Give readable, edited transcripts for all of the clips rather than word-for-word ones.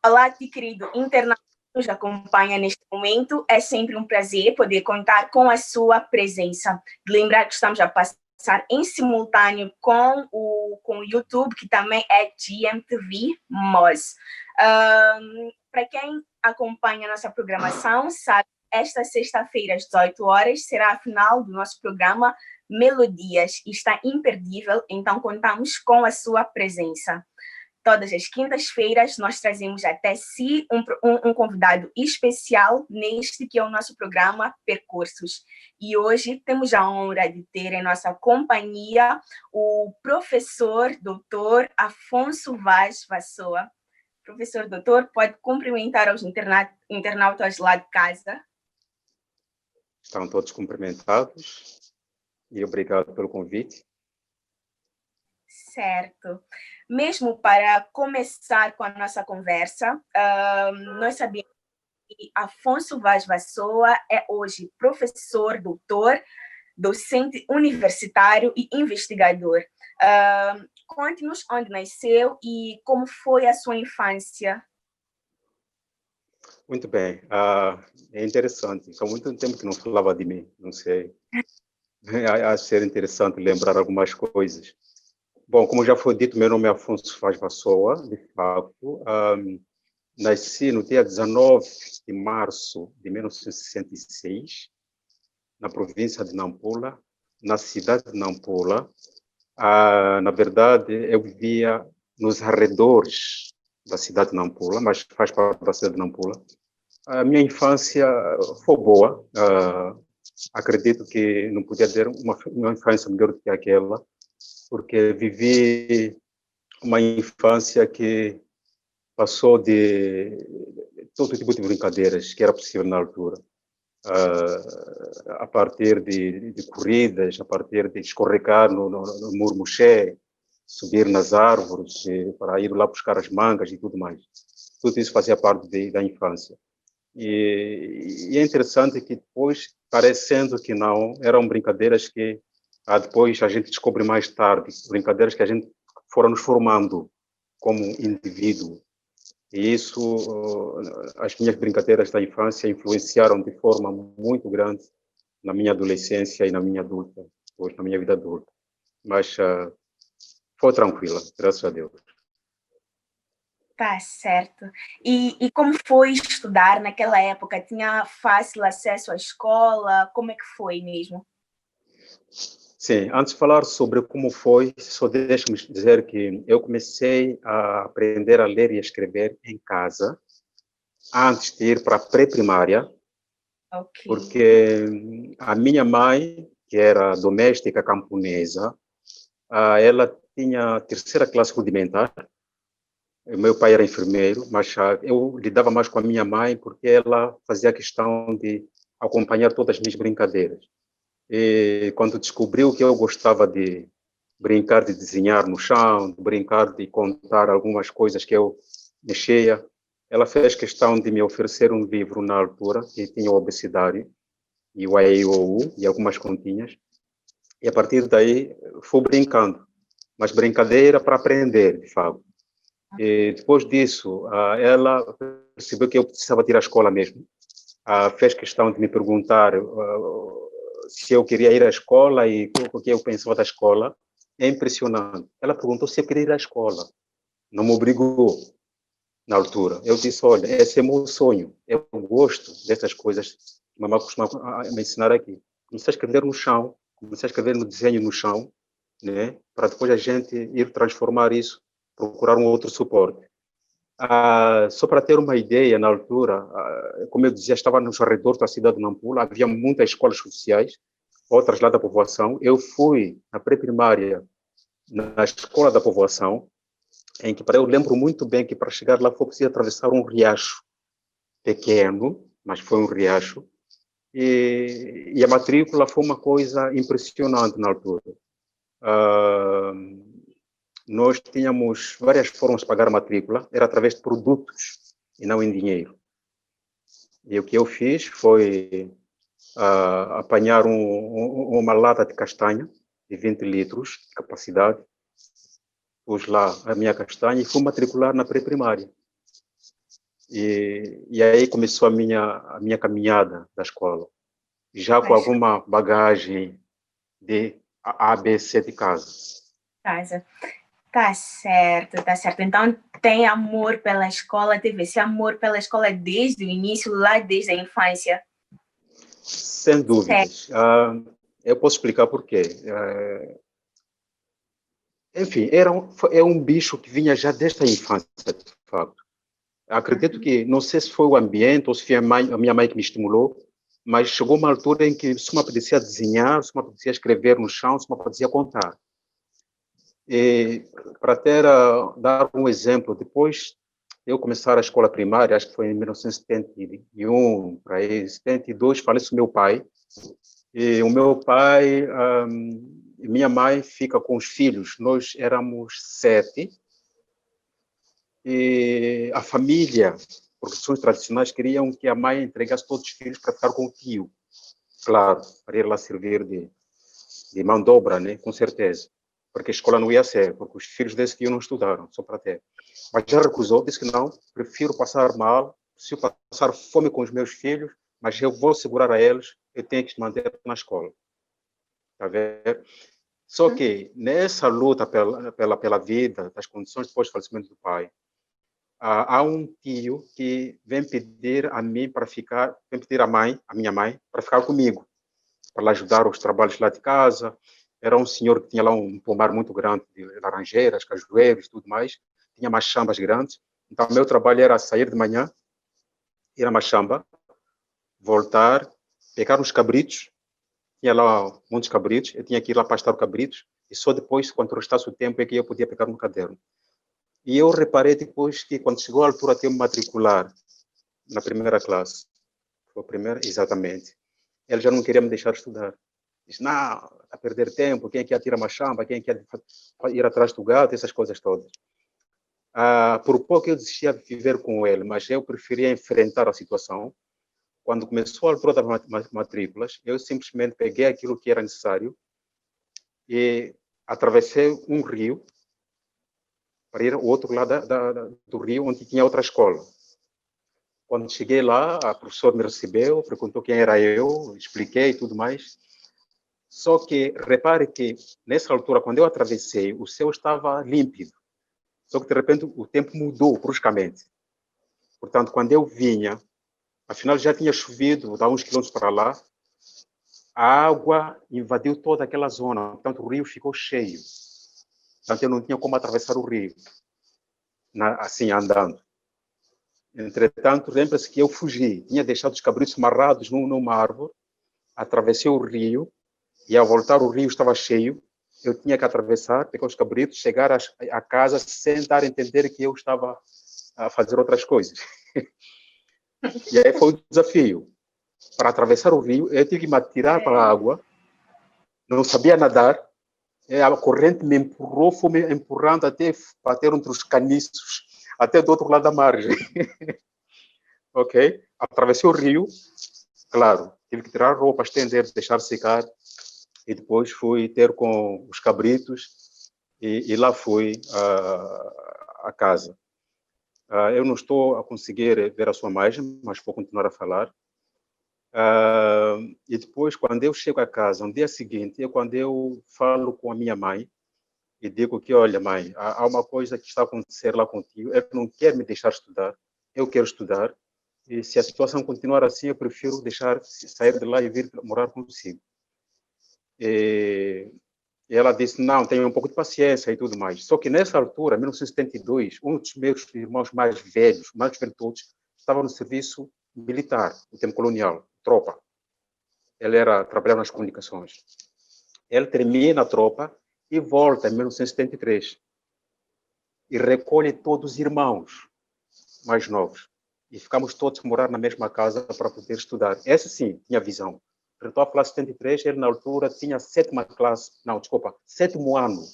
Olá, querido internauta que nos acompanha neste momento. É sempre um prazer poder contar com a sua presença. Lembrar que estamos a passar em simultâneo com o YouTube, que também é GMTV Moz. Para quem acompanha a nossa programação, sabe, esta sexta-feira, às 18 horas, será a final do nosso programa Melodias. Está imperdível, então contamos com a sua presença. Todas as quintas-feiras, nós trazemos até si um convidado especial neste que é o nosso programa Percursos. E hoje temos a honra de ter em nossa companhia o professor doutor Afonso Vaz Vassoa. Professor doutor, pode cumprimentar aos internautas lá de casa. Estão todos cumprimentados e obrigado pelo convite. Certo. Mesmo para começar com a nossa conversa, nós sabemos que Afonso Vaz Vassoa é hoje professor, doutor, docente universitário e investigador. Conte-nos onde nasceu e como foi a sua infância. Muito bem. É interessante. Há muito tempo que não falava de mim, não sei. Acho ser interessante lembrar algumas coisas. Bom, como já foi dito, meu nome é Afonso Vaz Vassoa, de facto. Nasci no dia 19 de março de 1966, na província de Nampula, na cidade de Nampula. Na verdade, eu vivia nos arredores da cidade de Nampula, mas faz parte da cidade de Nampula. A minha infância foi boa. Acredito que não podia ter uma infância melhor do que aquela, porque vivi uma infância que passou de todo tipo de brincadeiras que era possível na altura. A partir de corridas, a partir de escorregar no murmuché, subir nas árvores para ir lá buscar as mangas e tudo mais. Tudo isso fazia parte da infância. E é interessante que depois, parecendo que não, eram brincadeiras que depois a gente descobre mais tarde, brincadeiras que a gente foram nos formando como indivíduo. E isso, as minhas brincadeiras da infância influenciaram de forma muito grande na minha adolescência e na minha adulta, depois na minha vida adulta. Mas foi tranquila, graças a Deus. Tá certo. E como foi estudar naquela época? Tinha fácil acesso à escola? Como é que foi mesmo? Sim, antes de falar sobre como foi, só deixa-me dizer que eu comecei a aprender a ler e a escrever em casa, antes de ir para a pré-primária, Okay. Porque a minha mãe, que era doméstica camponesa, ela tinha a terceira classe rudimentar. Meu pai era enfermeiro, mas eu lidava mais com a minha mãe porque ela fazia questão de acompanhar todas as minhas brincadeiras. E quando descobriu que eu gostava de brincar, de desenhar no chão, de brincar, de contar algumas coisas que eu mexia, ela fez questão de me oferecer um livro na altura, que tinha o abecedário, e o A, E, I, O, U, e algumas continhas. E a partir daí fui brincando, mas brincadeira para aprender, de fato. E depois disso, ela percebeu que eu precisava ir à escola mesmo. Fez questão de me perguntar se eu queria ir à escola e o que eu pensava da escola. É impressionante. Ela perguntou se eu queria ir à escola. Não me obrigou na altura. Eu disse, olha, esse é o meu sonho. Eu gosto dessas coisas que a mamãe costuma me ensinar aqui. Comecei a escrever no chão, comecei a escrever no desenho no chão, né? Para depois a gente ir transformar isso, procurar um outro suporte. Só para ter uma ideia, na altura, como eu dizia, estava nos arredores da cidade de Nampula, havia muitas escolas sociais, outras lá da povoação. Eu fui na pré-primária, na escola da povoação, em que eu lembro muito bem que para chegar lá foi preciso atravessar um riacho pequeno, mas foi um riacho, e a matrícula foi uma coisa impressionante na altura. Nós tínhamos várias formas de pagar a matrícula, era através de produtos e não em dinheiro. E o que eu fiz foi apanhar uma lata de castanha de 20 litros de capacidade, pus lá a minha castanha e fui matricular na pré-primária. E aí começou a minha caminhada da escola, já com Mas, alguma bagagem de ABC de casa. casa. Tá certo, tá certo. Então, tem amor pela escola, teve esse amor pela escola desde o início, lá desde a infância. Sem Certo. dúvidas. Eu posso explicar por quê. Enfim, é um bicho que vinha já desde a infância, de facto. Acredito que, não sei se foi o ambiente ou se foi a minha mãe que me estimulou, mas chegou uma altura em que se me apetecia desenhar, se me apetecia escrever no chão, se me apetecia contar. E para dar um exemplo, depois eu começar a escola primária, acho que foi em 1971, para aí, 72, falece o meu pai. E o meu pai, minha mãe fica com os filhos. Nós éramos 7. E a família, por questões tradicionais, queriam que a mãe entregasse todos os filhos para ficar com o tio. Claro, para ir lá servir de mão de obra, né? Com certeza. Porque a escola não ia ser, porque os filhos desse tio não estudaram, só para ter. Mas já recusou, disse que não, prefiro passar mal, prefiro passar fome com os meus filhos, mas eu vou segurar a eles, eu tenho que os manter na escola. Tá vendo? Só que nessa luta pela vida, das condições depois do falecimento do pai, há um tio que vem pedir a mim para ficar, vem pedir a minha mãe, para ficar comigo, para ajudar os trabalhos lá de casa. Era um senhor que tinha lá um pomar muito grande de laranjeiras, cajueiros e tudo mais. Tinha machambas grandes. Então, meu trabalho era sair de manhã, ir à machamba, voltar, pegar uns cabritos. Tinha lá muitos cabritos. Eu tinha que ir lá pastar os cabritos. E só depois, quando restasse o tempo, é que eu podia pegar um caderno. E eu reparei depois que, quando chegou a altura de eu me matricular na primeira classe, foi a primeira, exatamente, ele já não queria me deixar estudar. Diz, não, a perder tempo, quem é que ia tirar uma chamba, quem é que ia ir atrás do gato, essas coisas todas. Por pouco eu desistia de viver com ele, mas eu preferia enfrentar a situação. Quando começou a altura das matrículas, eu simplesmente peguei aquilo que era necessário e atravessei um rio para ir ao outro lado do rio, onde tinha outra escola. Quando cheguei lá, a professora me recebeu, perguntou quem era eu, expliquei e tudo mais. Só que repare que, nessa altura, quando eu atravessei, o céu estava límpido. Só que, de repente, o tempo mudou bruscamente. Portanto, quando eu vinha, afinal já tinha chovido, dá uns quilômetros para lá, a água invadiu toda aquela zona. Portanto, o rio ficou cheio. Portanto, eu não tinha como atravessar o rio, assim, andando. Entretanto, lembra-se que eu fugi. Tinha deixado os cabritos amarrados numa árvore, atravessei o rio, e ao voltar o rio estava cheio. Eu tinha que atravessar, pegar os cabritos, chegar à casa sem dar a entender que eu estava a fazer outras coisas. E aí foi o desafio. Para atravessar o rio, eu tive que me atirar para a água, não sabia nadar, a corrente me empurrou, foi me empurrando até bater entre os caniços, até do outro lado da margem. Ok? Atravessei o rio, claro, tive que tirar a roupa, estender, deixar secar, e depois fui ter com os cabritos, e lá fui à casa. Eu não estou a conseguir ver a sua imagem, mas vou continuar a falar. E depois, quando eu chego a casa, no dia seguinte, é quando eu falo com a minha mãe e digo que, olha, mãe, há uma coisa que está a acontecer lá contigo, ele não quer me deixar estudar, eu quero estudar, e se a situação continuar assim, eu prefiro sair de lá e vir morar consigo. E ela disse, não, tenha um pouco de paciência e tudo mais. Só que nessa altura, em 1972, um dos meus irmãos mais velhos de todos, estava no serviço militar, no tempo colonial, tropa. Ele trabalhava nas comunicações. Ele termina a tropa e volta em 1973 e recolhe todos os irmãos mais novos. E ficamos todos a morar na mesma casa para poder estudar. Esse sim tinha visão. Eu estou a falar de 73, ele na altura tinha sétimo ano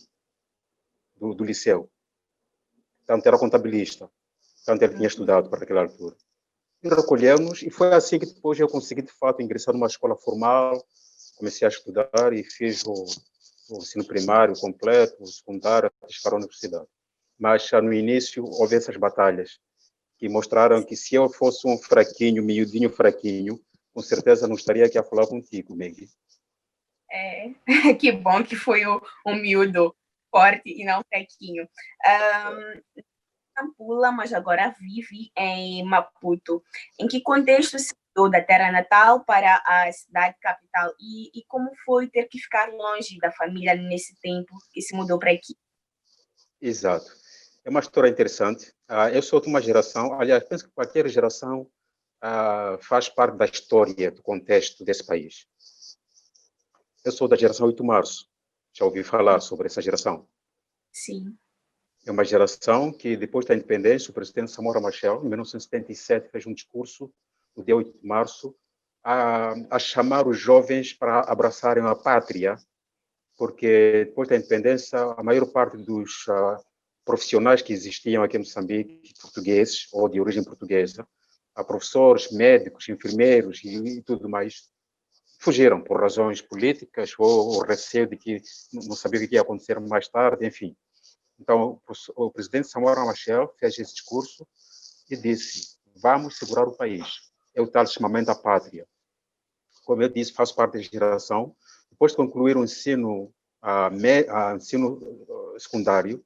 do liceu. Portanto, era contabilista. Portanto, ele tinha estudado para aquela altura. E recolhemos, e foi assim que depois eu consegui, de fato, ingressar numa escola formal, comecei a estudar e fiz o ensino primário completo, o secundário, até chegar à universidade. Mas já no início houve essas batalhas, que mostraram que se eu fosse um fraquinho, miudinho fraquinho, com certeza não estaria aqui a falar contigo, Maggie. Que bom que foi um miúdo forte e não fraquinho. Nampula, mas agora vive em Maputo. Em que contexto se mudou da terra natal para a cidade capital? E como foi ter que ficar longe da família nesse tempo que se mudou para aqui? Exato. É uma história interessante. Eu sou de uma geração, aliás, penso que qualquer geração faz parte da história, do contexto desse país. Eu sou da geração 8 de março. Já ouvi falar sobre essa geração? Sim. É uma geração que, depois da independência, o presidente Samora Machel, em 1977, fez um discurso, no dia 8 de março, a chamar os jovens para abraçarem a pátria, porque depois da independência, a maior parte dos profissionais que existiam aqui em Moçambique, portugueses ou de origem portuguesa, professores, médicos, enfermeiros e tudo mais, fugiram por razões políticas ou receio de que não sabia o que ia acontecer mais tarde, enfim. Então, o presidente Samora Machel fez esse discurso e disse: vamos segurar o país. É o tal chamamento à pátria. Como eu disse, faço parte da geração. Depois de concluir o ensino secundário,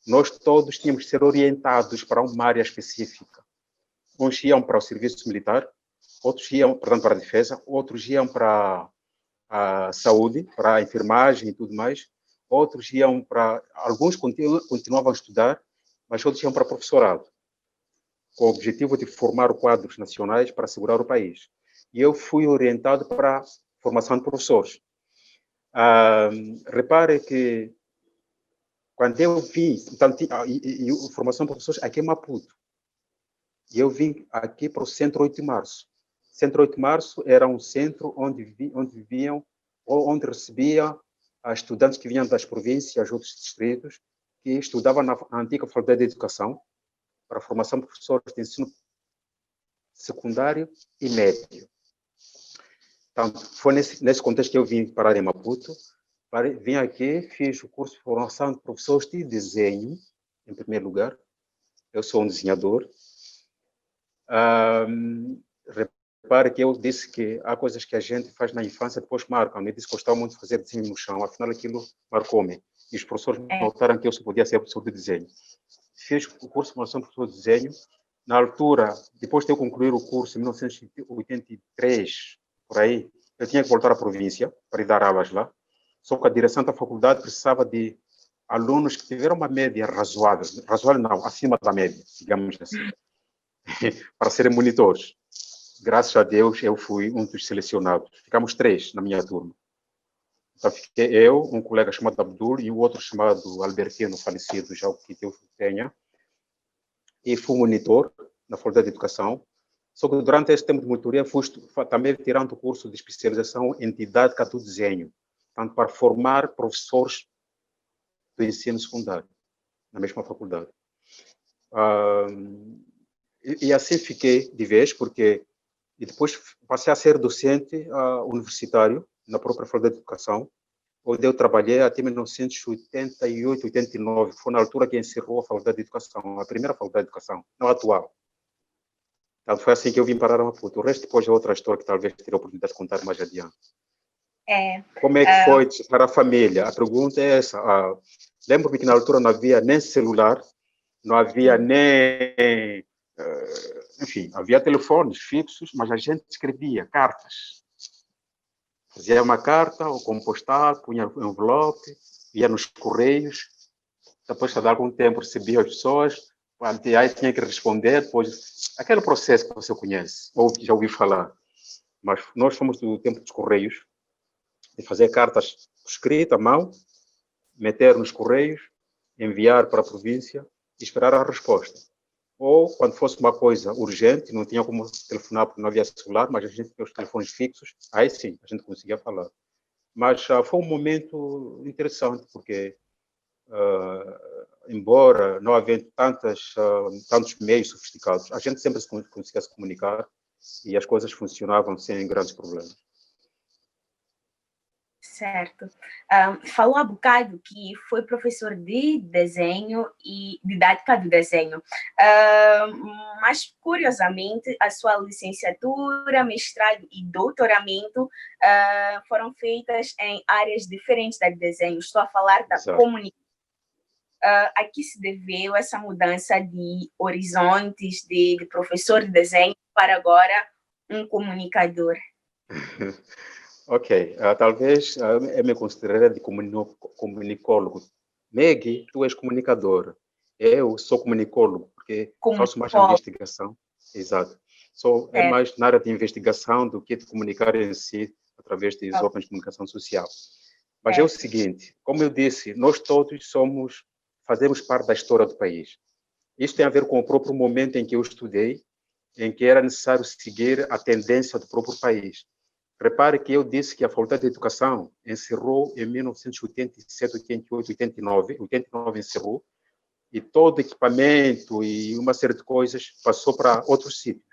nós todos tínhamos que ser orientados para uma área específica. Uns iam para o serviço militar, outros iam, portanto, para a defesa, outros iam para a saúde, para a enfermagem e tudo mais, outros iam para... Alguns continuavam a estudar, mas outros iam para professorado, com o objetivo de formar quadros nacionais para segurar o país. E eu fui orientado para a formação de professores. Repare que quando eu vim, então, a formação de professores aqui em Maputo, e eu vim aqui para o Centro 8 de Março. Centro 8 de Março era um centro onde viviam, ou onde recebia estudantes que vinham das províncias, outros distritos, que estudavam na antiga Faculdade de Educação, para a formação de professores de ensino secundário e médio. Então, foi nesse contexto que eu vim parar em Maputo. Vim aqui, fiz o curso de formação de professores de desenho, em primeiro lugar. Eu sou um desenhador. Repare que eu disse que há coisas que a gente faz na infância depois marcam. Eu disse que gostava muito de fazer desenho no chão, afinal aquilo marcou-me. E os professores notaram que eu só podia ser professor de desenho. Fiz o curso de formação de professor de desenho. Na altura, depois de eu concluir o curso em 1983, por aí, eu tinha que voltar à província para ir dar aulas lá. Só que a direção da faculdade precisava de alunos que tiveram uma média razoável não, acima da média, digamos assim, para serem monitores. Graças a Deus, eu fui um dos selecionados. Ficamos 3 na minha turma. Então, fiquei eu, um colega chamado Abdul e o outro chamado Albertino, falecido, já o que Deus tenha. E fui monitor na Faculdade de Educação. Só que durante esse tempo de monitoria, fui também tirando o curso de especialização em didática do desenho, tanto para formar professores do ensino secundário, na mesma faculdade. E assim fiquei de vez, porque e depois passei a ser docente universitário na própria Faculdade de Educação, onde eu trabalhei até 1988, 89. Foi na altura que encerrou a Faculdade de Educação, a primeira Faculdade de Educação, não a atual. Então foi assim que eu vim parar a Maputo. O resto depois é outra história que talvez terei a oportunidade de contar mais adiante. Como é que foi para a família? A pergunta é essa. Lembro-me que na altura não havia nem celular, não havia nem... enfim, havia telefones fixos, mas a gente escrevia cartas. Fazia uma carta, ou como postal, punha um envelope, ia nos correios. Depois de algum tempo recebia as pessoas, aí tinha que responder, depois... Aquele processo que você conhece, ou já ouviu falar. Mas nós fomos do tempo dos correios, de fazer cartas escritas à mão, meter nos correios, enviar para a província e esperar a resposta. Ou, quando fosse uma coisa urgente, não tinha como telefonar porque não havia celular, mas a gente tinha os telefones fixos, aí sim, a gente conseguia falar. Mas foi um momento interessante, porque, embora não havendo tantos meios sofisticados, a gente sempre conseguia se comunicar e as coisas funcionavam sem grandes problemas. Certo. Falou há bocado que foi professor de desenho e didática do desenho. Mas, curiosamente, a sua licenciatura, mestrado e doutoramento foram feitas em áreas diferentes da de desenho. Estou a falar da comunicação. A que se deveu essa mudança de horizontes de professor de desenho para agora um comunicador? Ok, talvez eu me consideraria de comunicólogo. Meg, tu és comunicador. Eu sou comunicólogo, porque faço mais investigação. Exato. É mais na área de investigação do que de comunicar em si, através dos órgãos de comunicação social. Mas é o seguinte, como eu disse, nós todos fazemos parte da história do país. Isso tem a ver com o próprio momento em que eu estudei, em que era necessário seguir a tendência do próprio país. Repare que eu disse que a Faculdade de Educação encerrou em 1987, 88, 89. 89 encerrou, e todo equipamento e uma série de coisas passou para outros sítios.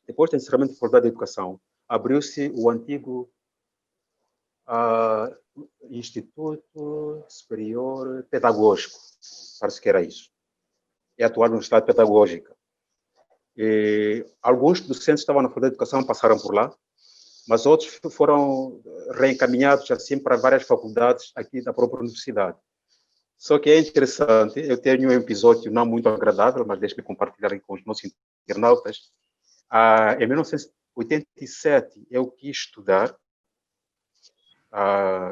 Depois do encerramento da Faculdade de Educação, abriu-se o antigo Instituto Superior Pedagógico, parece que era isso. É a atual Universidade Pedagógica. E alguns docentes que estavam na Faculdade de Educação passaram por lá, mas outros foram reencaminhados assim para várias faculdades aqui da própria universidade. Só que é interessante, eu tenho um episódio não muito agradável, mas deixe-me compartilhar aqui com os nossos internautas. Em 1987, eu quis estudar,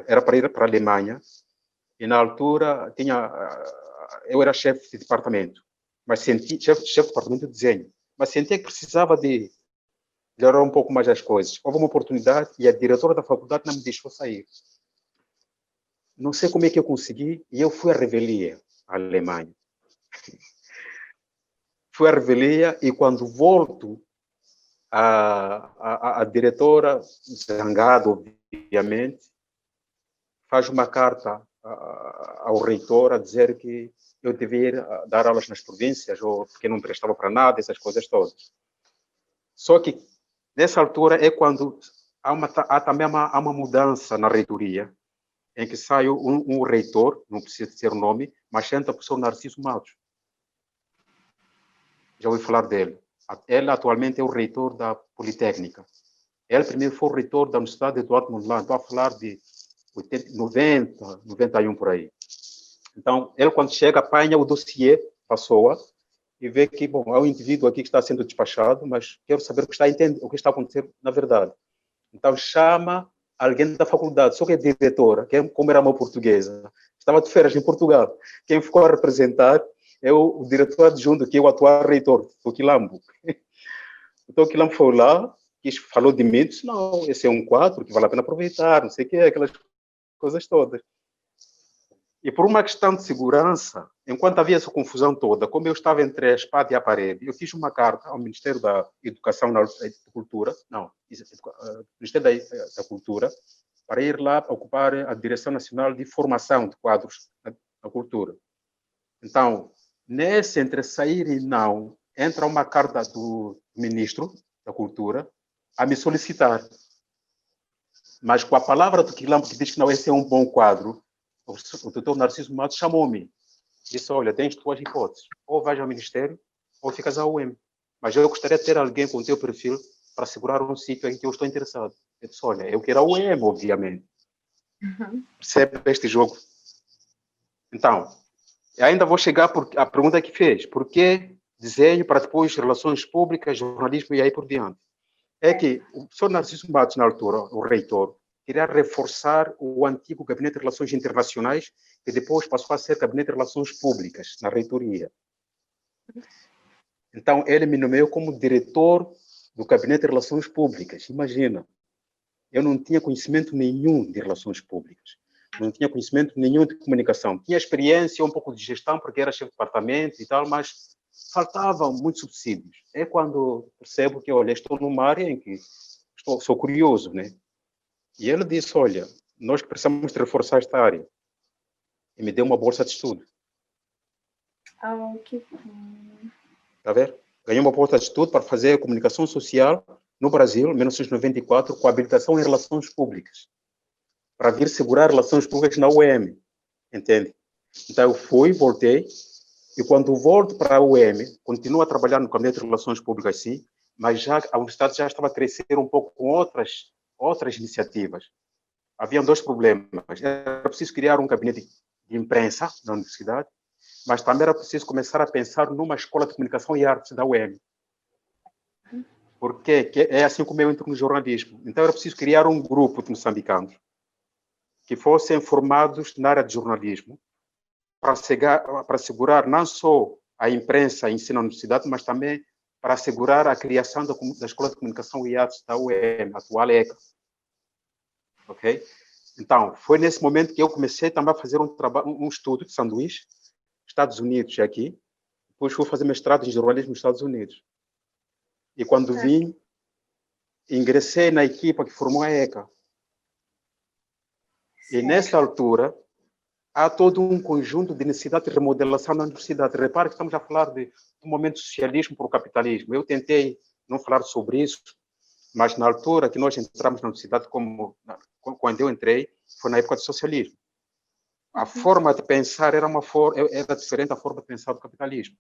era para ir para a Alemanha, e na altura eu era chefe de departamento, mas chefe de departamento de desenho, mas sentia que precisava de melhorar um pouco mais as coisas. Houve uma oportunidade e a diretora da faculdade não me deixou sair. Não sei como é que eu consegui, e eu fui à revelia, à Alemanha. Fui à revelia e quando volto, a diretora, zangada, obviamente, faz uma carta ao reitor a dizer que eu devia ir dar aulas nas províncias, ou porque não prestava para nada, essas coisas todas. Só que, nessa altura, é quando há também uma mudança na reitoria, em que sai um reitor, não precisa dizer o nome, mas entra o professor Narciso Matos. Já ouvi falar dele. Ele atualmente é o reitor da Politécnica. Ele primeiro foi o reitor da Universidade de Eduardo Mondlane. Estou a falar de 90, 91 por aí. Então, ele quando chega, apanha o dossiê, passou-a, e vê que, bom, é um indivíduo aqui que está sendo despachado, mas quero saber o que está acontecendo na verdade. Então, chama alguém da faculdade, só que é diretora, como era uma portuguesa, estava de férias em Portugal. Quem ficou a representar é o diretor adjunto, que é o atual reitor, o Quilambo. Então, o Quilambo foi lá, falou de mim, disse, não, esse é um quadro que vale a pena aproveitar, não sei o que, aquelas coisas todas. E por uma questão de segurança, enquanto havia essa confusão toda, como eu estava entre a espada e a parede, eu fiz uma carta ao Ministério da Educação e Cultura, Ministério da Cultura, para ir lá ocupar a Direção Nacional de Formação de Quadros na Cultura. Então, nesse entre sair e não, entra uma carta do Ministro da Cultura a me solicitar. Mas com a palavra do Quilambo, que diz que não, esse é um bom quadro, o doutor Narciso Matos chamou-me. Disse, olha, tens duas hipóteses. Ou vais ao Ministério, ou ficas à UEM. Mas eu gostaria de ter alguém com o teu perfil para segurar um sítio em que eu estou interessado. Eu disse, olha, eu quero a UEM, obviamente. Percebe este jogo? Então, ainda vou chegar à pergunta que fez. Por que desenho para depois relações públicas, jornalismo e aí por diante? É que o professor Narciso Matos, na altura, o reitor, queria reforçar o antigo Gabinete de Relações Internacionais, que depois passou a ser Gabinete de Relações Públicas, na reitoria. Então, ele me nomeou como diretor do Gabinete de Relações Públicas. Imagina, eu não tinha conhecimento nenhum de relações públicas, não tinha conhecimento nenhum de comunicação. Tinha experiência, um pouco de gestão, porque era chefe de departamento e tal, mas faltavam muitos subsídios. É quando percebo que, olha, estou numa área em que sou curioso, né? E ele disse, olha, nós precisamos de reforçar esta área. E me deu uma bolsa de estudo. Que Está a ver? Ganhei uma bolsa de estudo para fazer comunicação social no Brasil, em 1994, com habilitação em relações públicas. para vir segurar relações públicas na UEM, entende? Então eu fui, voltei, e quando volto para a UEM, continuo a trabalhar no Gabinete de Relações Públicas, sim, mas já a universidade já estava a crescer um pouco com outras iniciativas. Haviam dois problemas. Era preciso criar um gabinete de imprensa na universidade, mas também era preciso começar a pensar numa escola de comunicação e artes da UEM. Porque é assim como eu entro no jornalismo. Então era preciso criar um grupo de moçambicanos que fossem formados na área de jornalismo para assegurar não só a imprensa em si na universidade, mas também para assegurar a criação da Escola de Comunicação e Artes da UEM, a atual ECA. Ok? Então, foi nesse momento que eu comecei também a fazer um estudo de sanduíche, Estados Unidos aqui, depois fui fazer mestrado em jornalismo nos Estados Unidos. E quando vim, ingressei na equipa que formou a ECA. E nessa altura, há todo um conjunto de necessidade de remodelação na universidade. Repare que estamos a falar de um momento de socialismo para o capitalismo. Eu tentei não falar sobre isso, mas na altura que nós entramos na universidade, quando eu entrei, foi na época do socialismo. A forma de pensar era diferente da forma de pensar do capitalismo.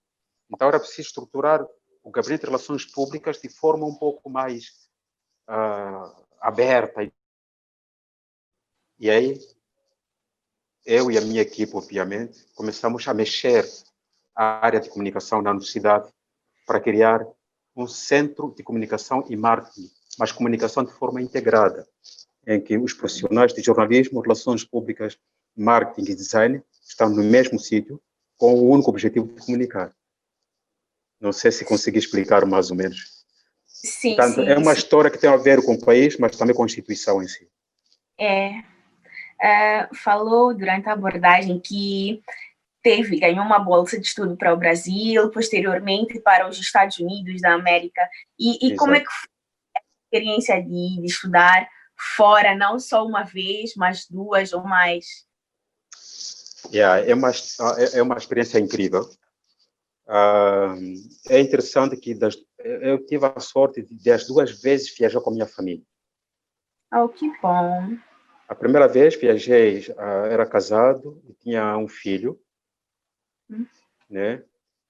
Então era preciso estruturar o Gabinete de Relações Públicas de forma um pouco mais aberta. E aí, eu e a minha equipe, obviamente, começamos a mexer a área de comunicação na universidade para criar um centro de comunicação e marketing, mas comunicação de forma integrada, em que os profissionais de jornalismo, relações públicas, marketing e design estão no mesmo sítio, com o único objetivo de comunicar. Não sei se consegui explicar mais ou menos. Sim, Portanto, sim, é uma sim. história que tem a ver com o país, mas também com a instituição em si. Falou durante a abordagem que ganhou uma bolsa de estudo para o Brasil, posteriormente para os Estados Unidos da América. E como é que foi a experiência de estudar fora, não só uma vez, mas duas ou mais? É uma experiência incrível. É interessante que eu tive a sorte de as duas vezes viajar com a minha família. Oh, que bom. A primeira vez viajei, era casado e tinha um filho, né?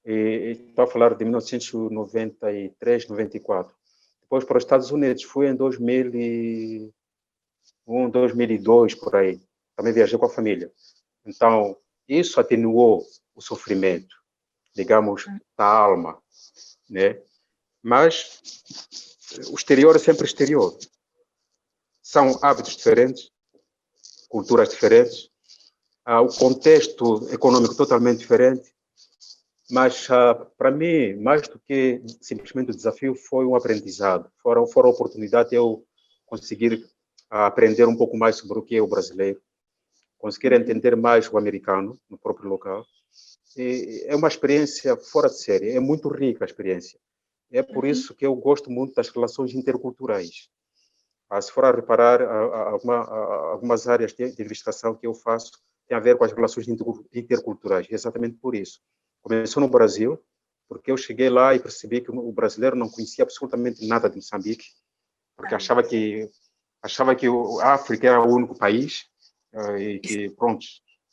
E estou a falar de 1993, 94. Depois para os Estados Unidos, fui em 2001, 2002, por aí. Também viajei com a família. Então, isso atenuou o sofrimento, digamos, da alma, né? Mas o exterior é sempre exterior. São hábitos diferentes, culturas diferentes, o contexto econômico totalmente diferente, mas para mim, mais do que simplesmente o desafio, foi um aprendizado, foram oportunidade de eu conseguir aprender um pouco mais sobre o que é o brasileiro, conseguir entender mais o americano no próprio local. E é uma experiência fora de série, é muito rica a experiência. É por isso que eu gosto muito das relações interculturais. Se for a reparar, algumas áreas de investigação que eu faço tem a ver com as relações interculturais, exatamente por isso. Começou no Brasil, porque eu cheguei lá e percebi que o brasileiro não conhecia absolutamente nada de Moçambique, porque achava que a África era o único país e que, pronto,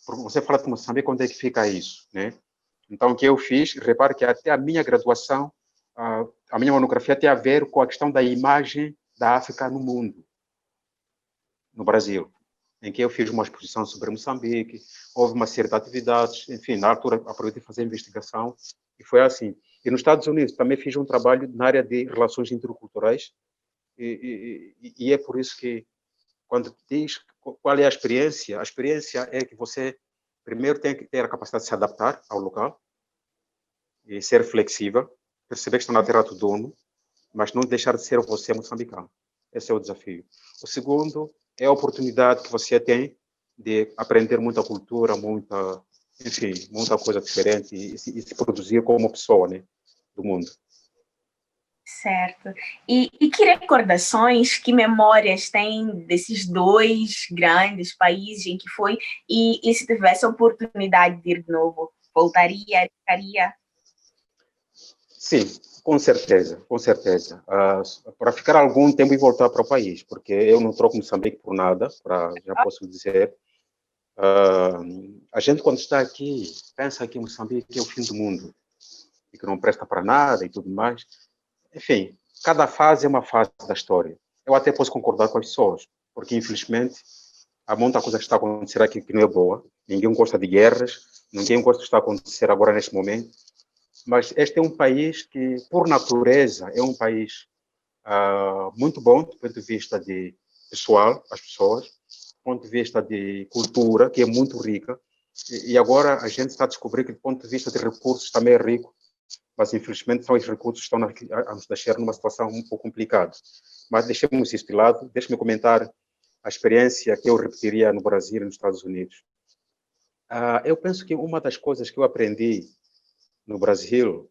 você fala de Moçambique, onde é que fica isso, né? Então, o que eu fiz, repare que até a minha graduação, a minha monografia tem a ver com a questão da imagem da África no mundo, no Brasil, em que eu fiz uma exposição sobre Moçambique, houve uma série de atividades, enfim, na altura aproveitei fazer investigação e foi assim. E nos Estados Unidos também fiz um trabalho na área de relações interculturais e é por isso que quando diz qual é a experiência é que você primeiro tem que ter a capacidade de se adaptar ao local e ser flexível, perceber que está na terra do dono, mas não deixar de ser você moçambicano. Esse é o desafio. O segundo é a oportunidade que você tem de aprender muita cultura, enfim, muita coisa diferente e se produzir como pessoa, né, do mundo. Certo. E que recordações, que memórias tem desses dois grandes países em que foi? E se tivesse a oportunidade de ir de novo, voltaria, ficaria? Sim, Com certeza, com certeza. Para ficar algum tempo e voltar para o país, porque eu não troco Moçambique por nada, já posso dizer. A gente, quando está aqui, pensa que Moçambique é o fim do mundo e que não presta para nada e tudo mais. Enfim, cada fase é uma fase da história. Eu até posso concordar com as pessoas, porque, infelizmente, há muita coisa que está a acontecer aqui que não é boa. Ninguém gosta de guerras, ninguém gosta do que está a acontecer agora neste momento. Mas este é um país que, por natureza, é um país muito bom do ponto de vista de pessoal, as pessoas, do ponto de vista de cultura, que é muito rica. E agora a gente está a descobrir que, do ponto de vista de recursos, também é rico, mas infelizmente são os recursos que estão a nos deixar numa situação um pouco complicada. Mas deixemos isso de lado, deixe-me comentar a experiência que eu repetiria no Brasil e nos Estados Unidos. Eu penso que uma das coisas que eu aprendi no Brasil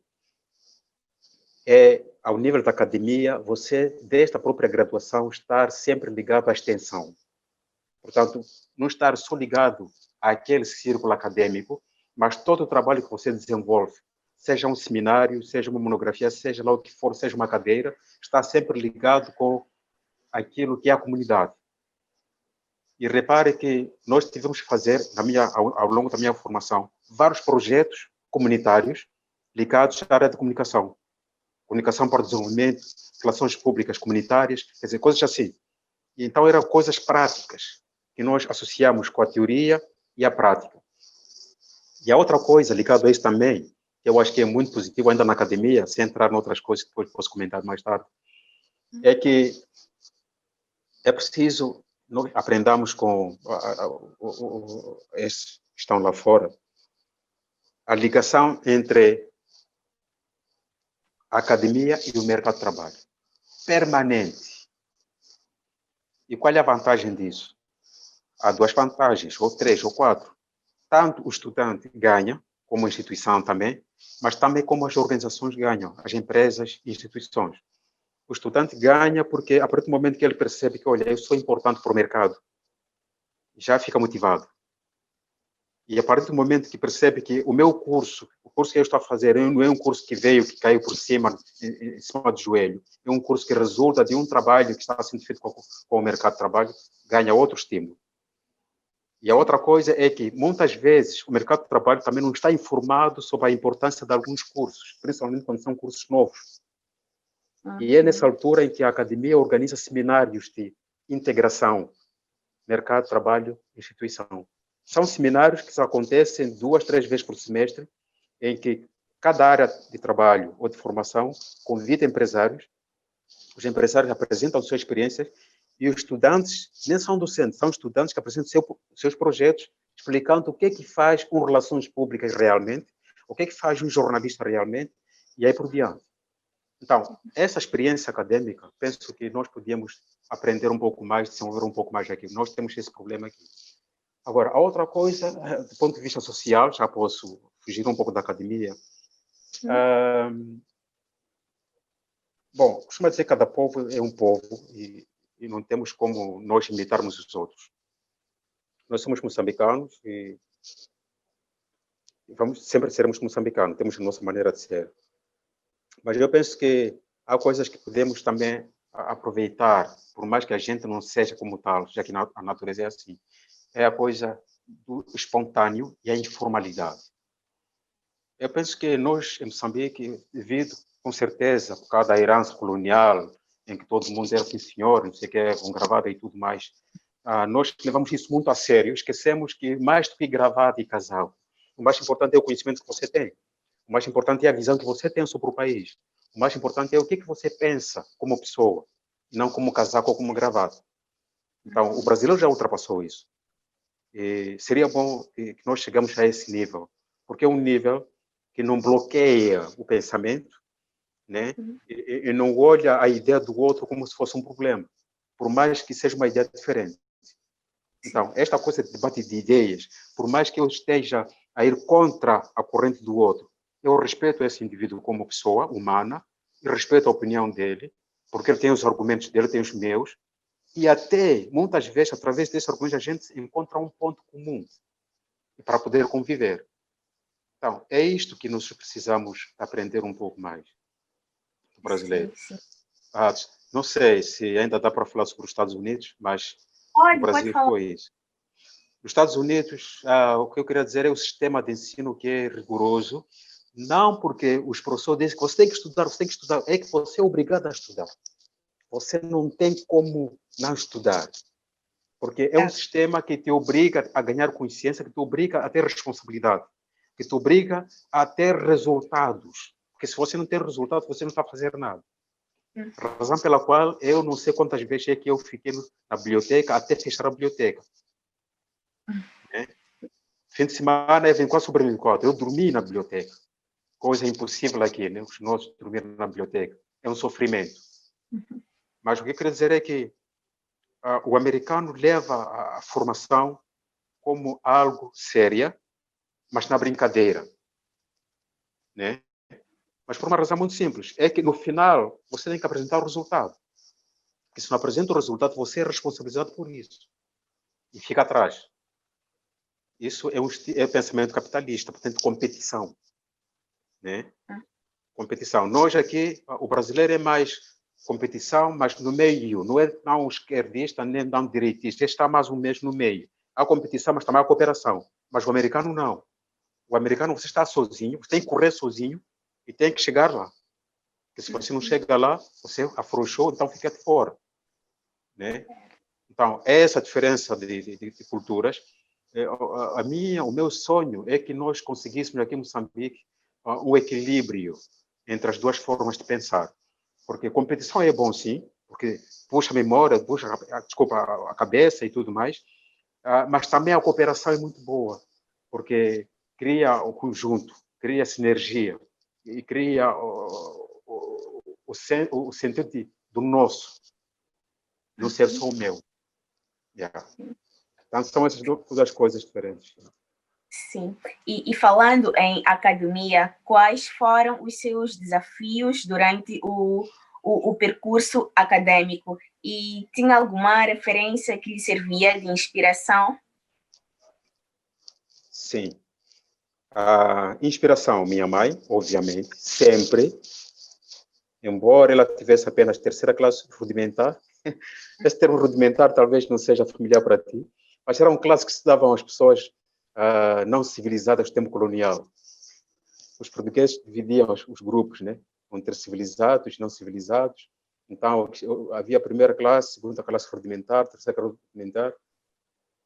é, ao nível da academia, você, desde a própria graduação, estar sempre ligado à extensão. Portanto, não estar só ligado àquele círculo acadêmico, mas todo o trabalho que você desenvolve, seja um seminário, seja uma monografia, seja lá o que for, seja uma cadeira, está sempre ligado com aquilo que é a comunidade. E repare que nós tivemos que fazer, ao longo da minha formação, vários projetos comunitários ligados à área de comunicação. Comunicação para o desenvolvimento, relações públicas comunitárias, quer dizer, coisas assim. E então eram coisas práticas que nós associamos com a teoria e a prática. E a outra coisa ligada a isso também, que eu acho que é muito positivo ainda na academia, sem entrar em outras coisas que depois posso comentar mais tarde, é que é preciso nós aprendamos com esses que estão lá fora, a ligação entre a academia e o mercado de trabalho. Permanente. E qual é a vantagem disso? Há duas vantagens, ou três, ou quatro. Tanto o estudante ganha, como a instituição também, mas também como as organizações ganham, as empresas e instituições. O estudante ganha porque, a partir do momento que ele percebe que, olha, eu sou importante para o mercado, já fica motivado. E a partir do momento que percebe que o meu curso, o curso que eu estou a fazer, não é um curso que veio, que caiu por cima, em cima do joelho, é um curso que resulta de um trabalho que está sendo feito com o mercado de trabalho, ganha outro estímulo. E a outra coisa é que, muitas vezes, o mercado de trabalho também não está informado sobre a importância de alguns cursos, principalmente quando são cursos novos. E é nessa altura em que a academia organiza seminários de integração, mercado, trabalho, instituição. São seminários que só acontecem 2, 3 vezes por semestre, em que cada área de trabalho ou de formação convida empresários, os empresários apresentam suas experiências e os estudantes nem são docentes, são estudantes que apresentam seus projetos, explicando o que é que faz um relações públicas realmente, o que é que faz um jornalista realmente, e aí por diante. Então, essa experiência acadêmica, penso que nós podíamos aprender um pouco mais, desenvolver um pouco mais aqui. Nós temos esse problema aqui. Agora, a outra coisa, do ponto de vista social, já posso fugir um pouco da academia. Bom, costuma dizer que cada povo é um povo e não temos como nós imitarmos os outros. Nós somos moçambicanos e vamos sempre sermos moçambicanos, temos a nossa maneira de ser. Mas eu penso que há coisas que podemos também aproveitar, por mais que a gente não seja como tal, já que a natureza é assim. É a coisa do espontâneo e a informalidade. Eu penso que nós, em Moçambique, devido, com certeza, por causa da herança colonial, em que todo mundo era assim, senhor, não sei o que, com gravata e tudo mais, nós levamos isso muito a sério, esquecemos que mais do que gravata e casal, o mais importante é o conhecimento que você tem, o mais importante é a visão que você tem sobre o país, o mais importante é o que você pensa como pessoa, não como casaco ou como gravata. Então, o brasileiro já ultrapassou isso. E seria bom que nós chegamos a esse nível, porque é um nível que não bloqueia o pensamento, né? E não olha a ideia do outro como se fosse um problema, por mais que seja uma ideia diferente. Então, esta coisa de debate de ideias, por mais que eu esteja a ir contra a corrente do outro, eu respeito esse indivíduo como pessoa humana e respeito a opinião dele, porque ele tem os argumentos dele, tem os meus, e até, muitas vezes, através desses argumentos, a gente encontra um ponto comum para poder conviver. Então, é isto que nós precisamos aprender um pouco mais. brasileiro. Sim. Não sei se ainda dá para falar sobre os Estados Unidos, mas no Pode Brasil falar. foi isso. Nos Estados Unidos, o que eu queria dizer é o sistema de ensino que é rigoroso, não porque os professores dizem que você tem que estudar, é que você é obrigado a estudar. Você não tem como não estudar, porque é um sistema que te obriga a ganhar consciência, que te obriga a ter responsabilidade, que te obriga a ter resultados, porque se você não tem resultado, você não está a fazer nada. A razão pela qual eu não sei quantas vezes é que eu fiquei na biblioteca até fechar a biblioteca. Fim de semana, eu venho quase sobre 24. Eu dormi na biblioteca. Coisa impossível aqui, né? Os nossos dormir na biblioteca. É um sofrimento. Mas o que eu quero dizer é que o americano leva a formação como algo séria, mas na brincadeira, né? Mas por uma razão muito simples. É que no final, você tem que apresentar o resultado. Porque se não apresenta o resultado, você é responsabilizado por isso. E fica atrás. Isso é pensamento capitalista, portanto, competição. Né? Competição. Nós aqui, o brasileiro é mais competição, mas no meio. Não é não esquerdista, nem não direitista. Está mais ou menos no meio. Há competição, mas também há cooperação. Mas o americano não. O americano, você está sozinho, você tem que correr sozinho e tem que chegar lá. Porque se você não chega lá, você afrouxou, então fica de fora. Né? Então, essa diferença de culturas. O meu sonho é que nós conseguíssemos aqui em Moçambique um equilíbrio entre as duas formas de pensar. Porque competição é bom, sim, porque puxa a memória, puxa a cabeça e tudo mais, mas também a cooperação é muito boa, porque cria o conjunto, cria sinergia e cria o sentido do nosso, não ser só o meu. Yeah. Então, são essas duas coisas diferentes. Sim. E falando em academia, quais foram os seus desafios durante o percurso acadêmico? E tinha alguma referência que lhe servia de inspiração? Sim. A inspiração, minha mãe, obviamente, sempre, embora ela tivesse apenas terceira classe rudimentar, esse termo rudimentar talvez não seja familiar para ti, mas era um classe que se davam às pessoas não civilizadas do tempo colonial. Os portugueses dividiam os grupos, né, entre civilizados e não civilizados. Então, havia a primeira classe, segunda classe rudimentar, terceira classe rudimentar,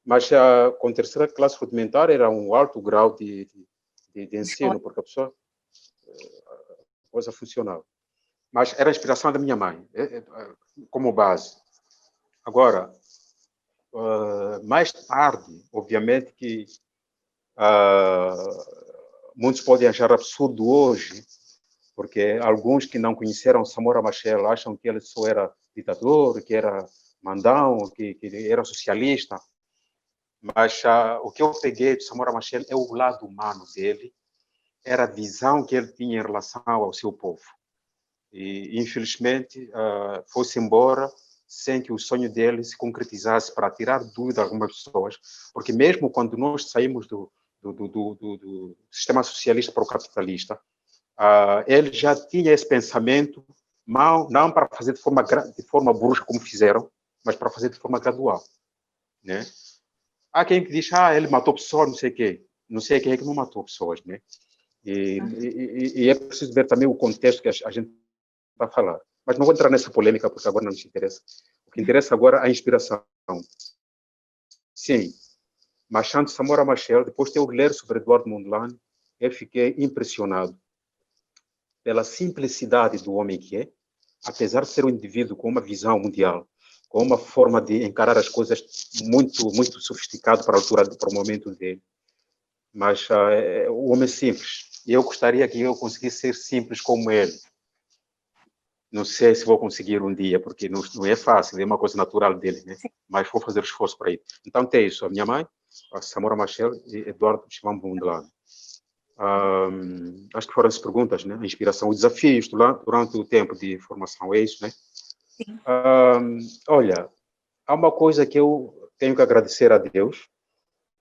mas com terceira classe rudimentar era um alto grau de ensino, porque a pessoa, a coisa funcionava. Mas era a inspiração da minha mãe, como base. Agora, mais tarde, obviamente que muitos podem achar absurdo hoje, porque alguns que não conheceram Samora Machel acham que ele só era ditador, que era mandão, que era socialista. Mas o que eu peguei de Samora Machel é o lado humano dele, era a visão que ele tinha em relação ao seu povo. E, infelizmente, foi-se embora sem que o sonho dele se concretizasse, para tirar dúvida a algumas pessoas, porque mesmo quando nós saímos do sistema socialista para o capitalista, ele já tinha esse pensamento, não para fazer de forma brusca como fizeram, mas para fazer de forma gradual. Né? Há quem que diz, ele matou pessoas, não sei o quê. Não sei quem é que não matou pessoas, né? E é preciso ver também o contexto que a gente está a falar. Mas não vou entrar nessa polêmica, porque agora não nos interessa. O que interessa agora é a inspiração. Sim, Machado Samora Machel, depois de eu ler sobre Eduardo Mondlane, eu fiquei impressionado pela simplicidade do homem que é, apesar de ser um indivíduo com uma visão mundial, com uma forma de encarar as coisas muito, muito sofisticado para a altura, para o momento dele. Mas o homem é simples. E eu gostaria que eu conseguisse ser simples como ele. Não sei se vou conseguir um dia, porque não é fácil, é uma coisa natural dele, né? Mas vou fazer esforço para isso. Então, tem isso. A minha mãe, a Samora Machel e Eduardo Chivambundlane. Acho que foram as perguntas, né? A inspiração, os desafios durante o tempo de formação, é isso, né? Sim. Olha, há uma coisa que eu tenho que agradecer a Deus,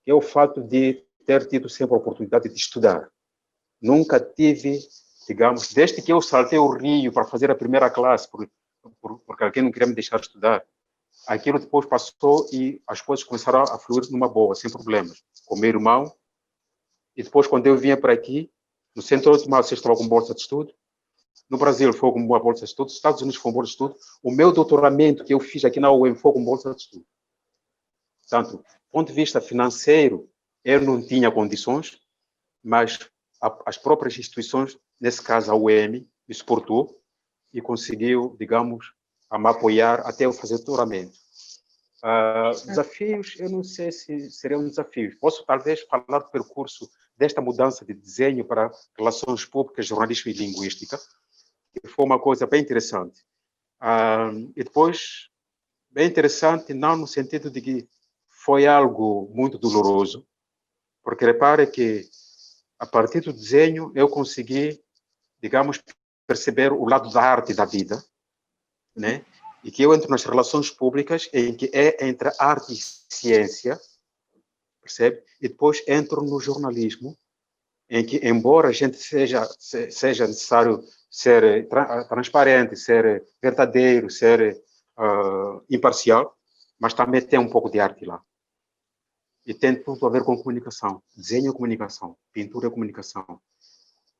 que é o fato de ter tido sempre a oportunidade de estudar. Nunca tive digamos, desde que eu saltei o rio para fazer a primeira classe, porque alguém não queria me deixar estudar, aquilo depois passou e as coisas começaram a fluir numa boa, sem problemas. Com meu irmão, e depois, quando eu vinha para aqui, no centro de Tomás, eu estava com bolsa de estudo, no Brasil foi com uma bolsa de estudo, nos Estados Unidos foi com bolsa de estudo, o meu doutoramento que eu fiz aqui na UEM foi com bolsa de estudo. Portanto, do ponto de vista financeiro, eu não tinha condições, mas as próprias instituições, nesse caso a UEM, me suportou e conseguiu, digamos, a me apoiar até eu fazer doutoramento. Desafios, eu não sei se seriam desafios. Posso talvez falar do percurso desta mudança de desenho para relações públicas, jornalismo e linguística, que foi uma coisa bem interessante. E depois, bem interessante, não no sentido de que foi algo muito doloroso, porque repare que a partir do desenho eu consegui, digamos, perceber o lado da arte da vida, né? E que eu entro nas relações públicas em que é entre arte e ciência, percebe? E depois entro no jornalismo, em que, embora a gente seja necessário ser transparente, ser verdadeiro, ser imparcial, mas também tem um pouco de arte lá. E tem tudo a ver com comunicação. Desenho é comunicação, pintura é comunicação,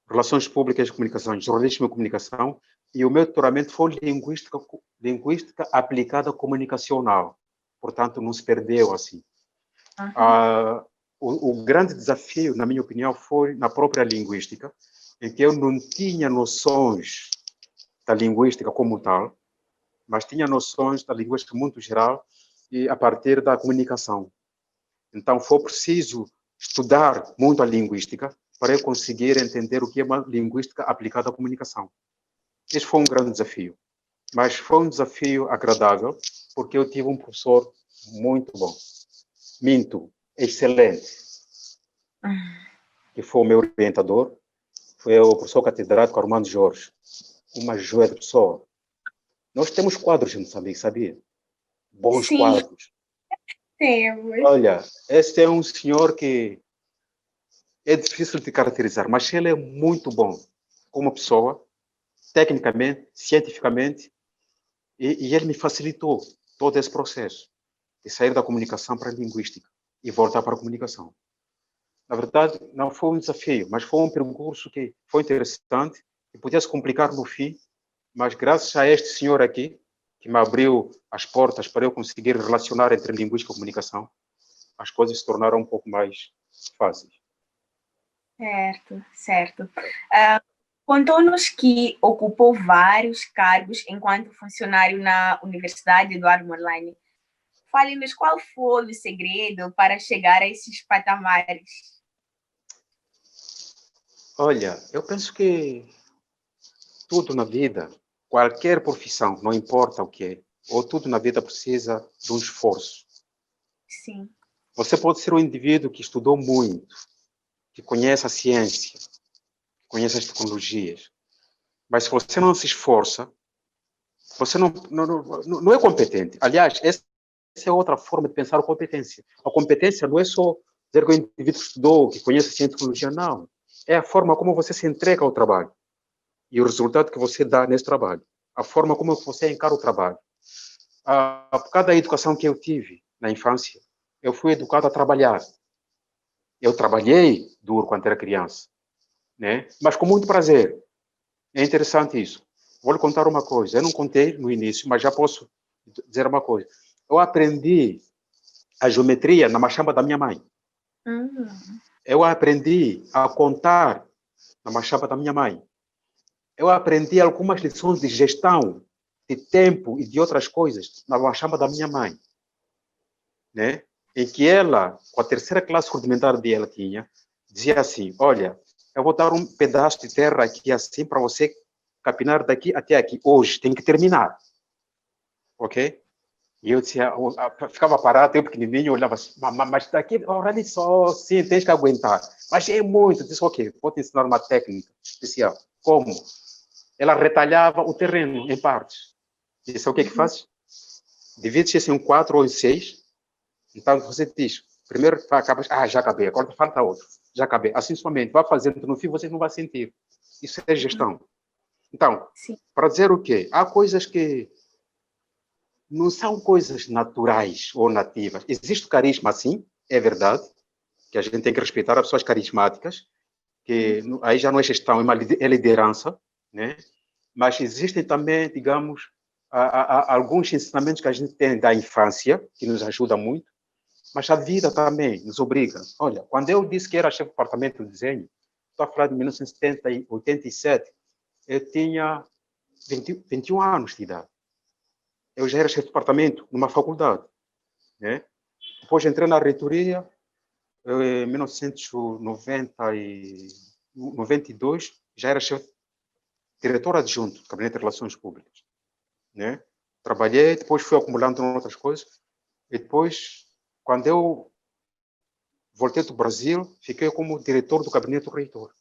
relações públicas é comunicação, jornalismo é comunicação, e o meu doutoramento foi linguística aplicada comunicacional. Portanto, não se perdeu assim. O grande desafio, na minha opinião, foi na própria linguística, em que eu não tinha noções da linguística como tal, mas tinha noções da linguística muito geral e a partir da comunicação. Então, foi preciso estudar muito a linguística para eu conseguir entender o que é uma linguística aplicada à comunicação. Esse foi um grande desafio, mas foi um desafio agradável, porque eu tive um professor muito bom, excelente, que foi o meu orientador, foi o professor catedrático Armando Jorge, uma joia de pessoa. Nós temos quadros em Moçambique, sabia? Bons Sim, quadros. temos. Olha, esse é um senhor que é difícil de caracterizar, mas ele é muito bom como pessoa, tecnicamente, cientificamente, e ele me facilitou todo esse processo de sair da comunicação para a linguística e voltar para a comunicação. Na verdade, não foi um desafio, mas foi um percurso que foi interessante e podia se complicar no fim, mas graças a este senhor aqui, que me abriu as portas para eu conseguir relacionar entre linguística e comunicação, as coisas se tornaram um pouco mais fáceis. Certo, certo. Contou-nos que ocupou vários cargos enquanto funcionário na Universidade Eduardo Mondlane. Fale-nos qual foi o segredo para chegar a esses patamares. Olha, eu penso que tudo na vida, qualquer profissão, não importa o que é, ou tudo na vida precisa de um esforço. Sim. Você pode ser um indivíduo que estudou muito, que conhece a ciência, que conhece as tecnologias, mas se você não se esforça, você não é competente. Aliás, essa é outra forma de pensar a competência. A competência não é só dizer que o indivíduo estudou, que conhece a ciência e a tecnologia, não. É a forma como você se entrega ao trabalho e o resultado que você dá nesse trabalho. A forma como você encara o trabalho. Por causa da educação que eu tive na infância, eu fui educado a trabalhar. Eu trabalhei duro quando era criança, né? Mas com muito prazer. É interessante isso. Vou lhe contar uma coisa. Eu não contei no início, mas já posso dizer uma coisa. Eu aprendi a geometria na machamba da minha mãe. Eu aprendi a contar na machamba da minha mãe. Eu aprendi algumas lições de gestão, de tempo e de outras coisas na machamba da minha mãe, né? Em que ela, com a terceira classe rudimentar dela tinha, dizia assim, olha, eu vou dar um pedaço de terra aqui assim para você capinar daqui até aqui. Hoje, tem que terminar. Ok? E eu dizia, ficava parado, eu pequenininho, olhava assim, mas daqui, olha só, sim, tens que aguentar. Mas é muito. Eu disse, ok, vou te ensinar uma técnica especial. Como? Ela retalhava o terreno em partes. E sabe o que é que faz? Divide-se em 4 ou em 6. Então, você diz, primeiro acabas, já acabei, agora falta outro. já acabei. Assim somente, vai fazendo no fim, você não vai sentir. Isso é gestão. Então, Sim. para dizer o quê? Há coisas que não são coisas naturais ou nativas. Existe o carisma, sim, é verdade, que a gente tem que respeitar as pessoas carismáticas, que aí já não é gestão, é liderança, né? Mas existem também, digamos, alguns ensinamentos que a gente tem da infância, que nos ajuda muito, mas a vida também nos obriga. Olha, quando eu disse que era chefe de departamento de desenho, estou a falar de 1987, eu tinha 21 anos de idade. Eu já era chefe de departamento numa faculdade, né? Depois entrei na reitoria, em 1992, já era chefe, diretor adjunto do Gabinete de Relações Públicas, né? Trabalhei, depois fui acumulando outras coisas, e depois, quando eu voltei do Brasil, fiquei como diretor do Gabinete do Reitor.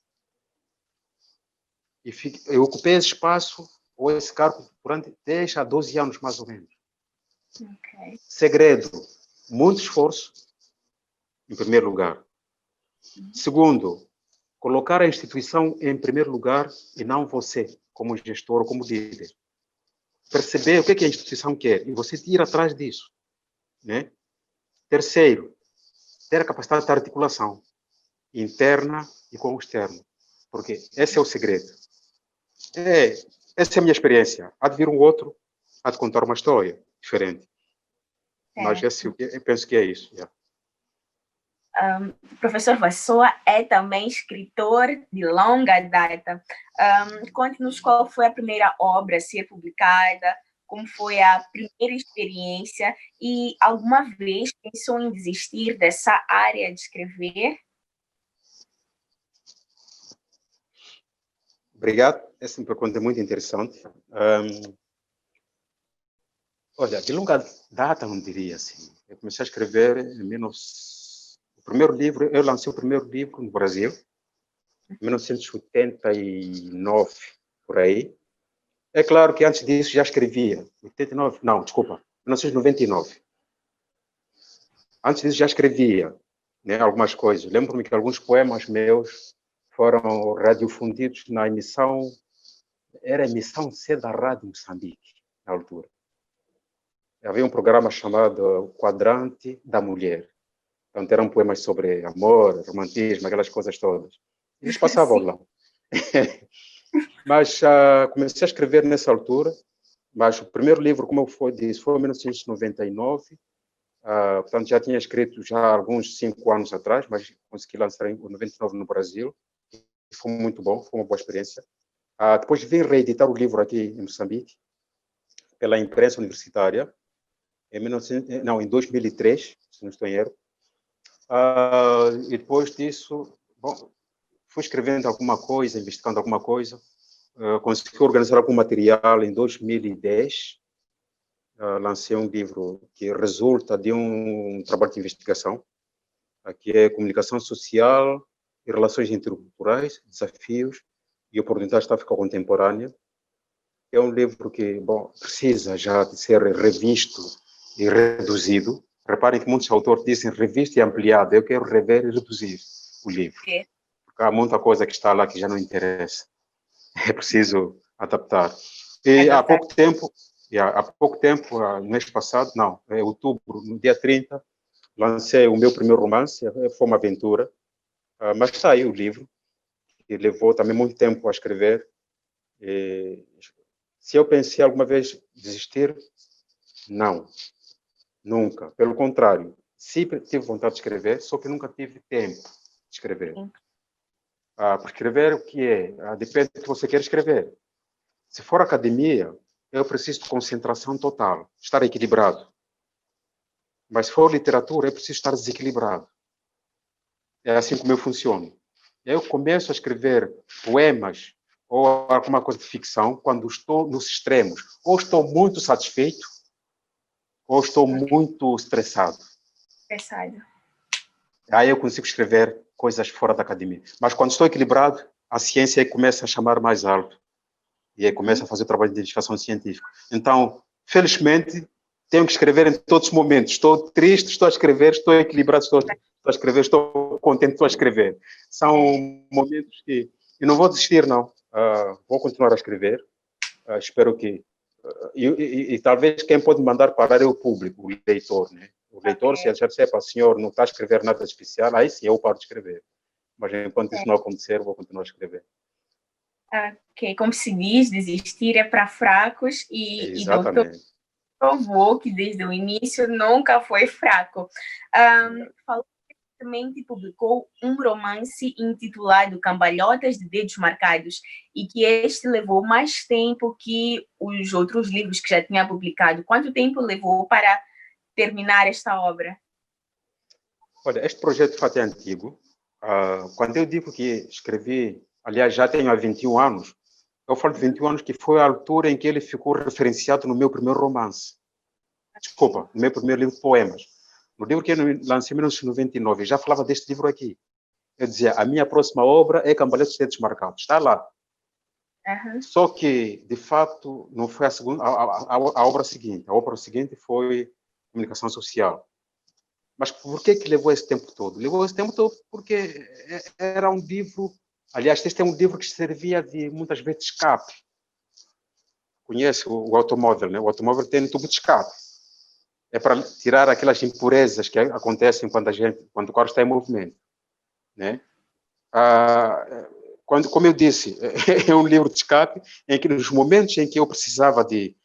E eu ocupei esse espaço, ou esse cargo, durante 10 a 12 anos, mais ou menos. Okay. Segredo, muito esforço, em primeiro lugar. Segundo, colocar a instituição em primeiro lugar e não você, como gestor ou como líder. Perceber o que a instituição quer e você ir atrás disso, né? Terceiro, ter a capacidade de articulação interna e com o externo, porque esse é o segredo. Essa é a minha experiência. Há de vir um outro, há de contar uma história diferente. Mas eu penso que é isso. Yeah. Professor Vassoa é também escritor de longa data. Conte-nos qual foi a primeira obra a ser publicada, como foi a primeira experiência e alguma vez pensou em desistir dessa área de escrever? Obrigado. Essa pergunta é muito interessante. Olha, de longa data, não diria assim. Eu comecei a escrever em 19... eu lancei o primeiro livro no Brasil, em 1989, por aí. É claro que antes disso já escrevia. 89, não, desculpa, 1999. Antes disso já escrevia, né, algumas coisas. Lembro-me que alguns poemas meus foram radiofundidos na emissão, era a emissão C da Rádio Moçambique, na altura. Havia um programa chamado Quadrante da Mulher. Então, eram poemas sobre amor, romantismo, aquelas coisas todas. Eles passavam lá. Mas comecei a escrever nessa altura, mas o primeiro livro, como eu disse, foi em 1999. Portanto, já tinha escrito já há alguns 5 anos atrás, mas consegui lançar em 99 no Brasil. E foi muito bom, foi uma boa experiência. Depois vim reeditar o livro aqui em Moçambique, pela imprensa universitária, em 2003, se não estou em erro. E depois disso, bom, fui escrevendo alguma coisa, investigando alguma coisa. Consegui organizar algum material em 2010. Lancei um livro que resulta de um trabalho de investigação, que é Comunicação Social e Relações Interculturais, Desafios e Oportunidades da África Contemporânea. É um livro que, bom, precisa já de ser revisto e reduzido. Reparem que muitos autores dizem revisto e ampliado. Eu quero rever e reduzir o livro. Porque há muita coisa que está lá que já não interessa. É preciso adaptar. E há pouco tempo, no mês passado, não, em outubro, no dia 30, lancei o meu primeiro romance, foi uma aventura, mas está aí o livro, que levou também muito tempo a escrever. Se eu pensei alguma vez desistir, não, nunca. Pelo contrário, sempre tive vontade de escrever, só que nunca tive tempo de escrever. Para escrever, o que é? Depende do que você quer escrever. Se for academia, eu preciso de concentração total, estar equilibrado. Mas se for literatura, eu preciso estar desequilibrado. É assim como eu funciono. Eu começo a escrever poemas ou alguma coisa de ficção quando estou nos extremos. Ou estou muito satisfeito, ou estou muito estressado. Aí eu consigo escrever coisas fora da academia. Mas quando estou equilibrado, a ciência começa a chamar mais alto. E aí começa a fazer o trabalho de identificação científica. Então, felizmente, tenho que escrever em todos os momentos. Estou triste, estou a escrever, estou equilibrado, estou a escrever, estou contente, estou a escrever. São momentos que eu não vou desistir, não. Vou continuar a escrever. Espero que... e talvez quem pode mandar parar é o público, o leitor, né? O leitor, se ele já disser, senhor, não está a escrever nada especial, aí sim eu paro de escrever. Mas enquanto isso não acontecer, vou continuar a escrever. Ok, como se diz, desistir é para fracos e doutor provou que desde o início nunca foi fraco. Falou que recentemente publicou um romance intitulado Cambalhotas de Dedos Marcados e que este levou mais tempo que os outros livros que já tinha publicado. Quanto tempo levou para terminar esta obra? Olha, este projeto de fato é antigo. Quando eu digo que escrevi, aliás, já tenho há 21 anos, eu falo de 21 anos que foi a altura em que ele ficou referenciado no meu primeiro romance. Desculpa, no meu primeiro livro de poemas. No livro que eu lancei em 1999, eu já falava deste livro aqui. Eu dizia, a minha próxima obra é Cambalhotas de Dedos Marcados. Está lá. Só que, de fato, não foi a obra seguinte. A obra seguinte foi Comunicação Social. Mas por que levou esse tempo todo? Levou esse tempo todo porque era um livro... Aliás, este é um livro que servia de, muitas vezes, de escape. Conhece o automóvel, né? O automóvel tem um tubo de escape. É para tirar aquelas impurezas que acontecem quando o carro está em movimento, né? Como eu disse, é um livro de escape em que nos momentos em que eu precisava de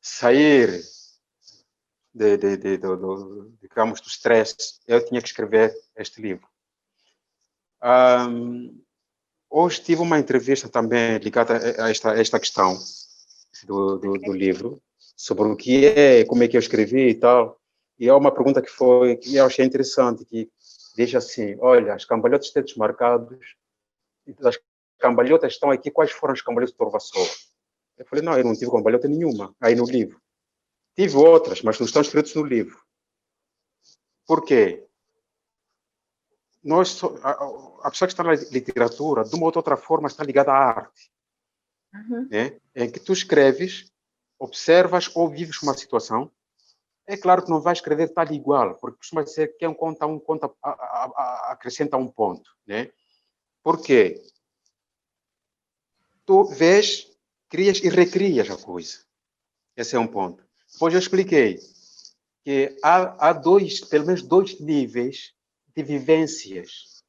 sair digamos, do stress, eu tinha que escrever este livro. Hoje tive uma entrevista também ligada a esta questão do livro, sobre o que é, como é que eu escrevi e tal. E é uma pergunta que eu achei interessante, que diz assim, olha, as cambalhotas de dedos marcados, as cambalhotas estão aqui, quais foram as cambalhotas de Torvassor? Eu falei, não, eu não tive cambalhota nenhuma aí no livro. Tive outras, mas não estão escritas no livro. Por quê? A pessoa que está na literatura, de uma ou outra forma, está ligada à arte. Né? Em que tu escreves, observas ou vives uma situação. É claro que não vai escrever tal igual, porque costuma ser que quem conta acrescenta um ponto. Né? Por quê? Tu vês, crias e recrias a coisa. Esse é um ponto. Depois eu expliquei que há pelo menos dois níveis de vivências.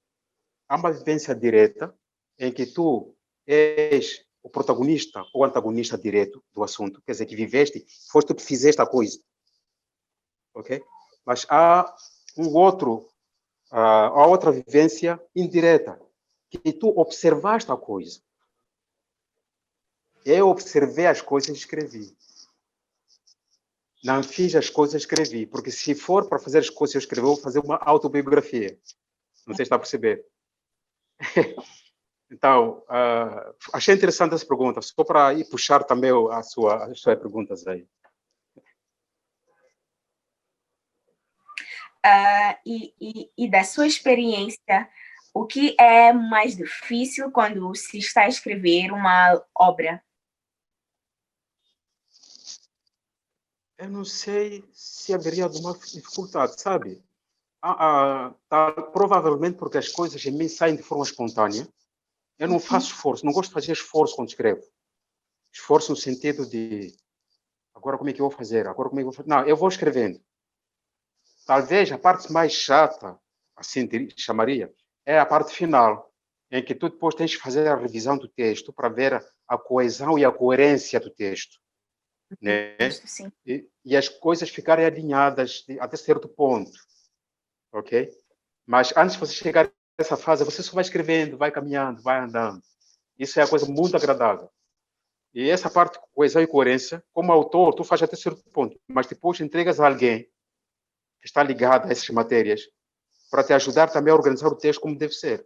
Há uma vivência direta, em que tu és o protagonista ou antagonista direto do assunto, quer dizer, que viveste, foste tu que fizeste a coisa. Ok? Mas há a outra vivência indireta, que tu observaste a coisa. Eu observei as coisas e escrevi. Não fiz as coisas, escrevi. Porque se for para fazer as coisas, eu escrevi, vou fazer uma autobiografia. Não sei se está a perceber. Então, achei interessante essa pergunta, só para ir puxar também as suas perguntas aí. E da sua experiência, o que é mais difícil quando se está a escrever uma obra? Eu não sei se haveria alguma dificuldade, sabe? Provavelmente porque as coisas em mim saem de forma espontânea. Eu não faço esforço, não gosto de fazer esforço quando escrevo. Esforço no sentido de, agora como é que eu vou fazer? Agora como é que eu vou fazer? Não, eu vou escrevendo. Talvez a parte mais chata, assim chamaria, é a parte final, em que tu depois tens que fazer a revisão do texto para ver a coesão e a coerência do texto. Né? Sim. E as coisas ficarem alinhadas até certo ponto. Ok? Mas antes de você chegar a essa fase, você só vai escrevendo, vai caminhando, vai andando. Isso é uma coisa muito agradável. E essa parte, coesão e coerência, como autor, tu faz até certo ponto, mas depois entregas a alguém que está ligado a essas matérias para te ajudar também a organizar o texto como deve ser,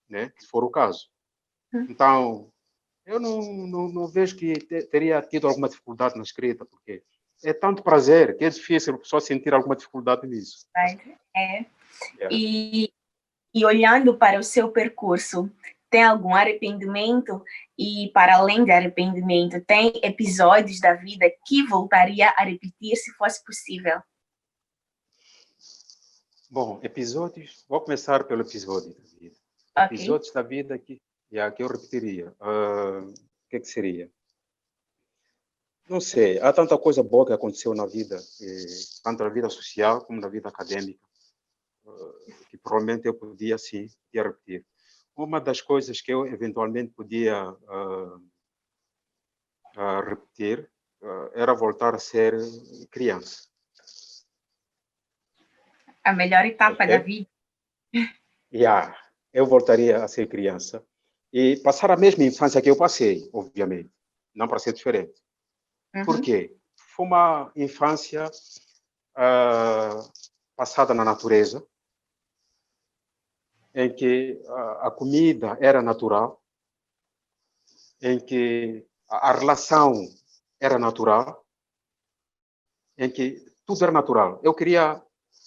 né? Se for o caso. Então, eu não vejo que teria tido alguma dificuldade na escrita, porque é tanto prazer que é difícil a pessoa sentir alguma dificuldade nisso. É. E olhando para o seu percurso, tem algum arrependimento? E, para além de arrependimento, tem episódios da vida que voltaria a repetir se fosse possível? Bom, episódios. Vou começar pelo episódio da vida. Ok. Episódios da vida que eu repetiria. O que seria? Não sei. Há tanta coisa boa que aconteceu na vida, tanto na vida social como na vida acadêmica, que provavelmente eu podia, sim, repetir. Uma das coisas que eu eventualmente podia repetir era voltar a ser criança. A melhor etapa Ok? da vida. Eu voltaria a ser criança e passar a mesma infância que eu passei, obviamente, não para ser diferente. Por quê? Foi uma infância passada na natureza, em que a comida era natural, em que a relação era natural, em que tudo era natural. Eu queria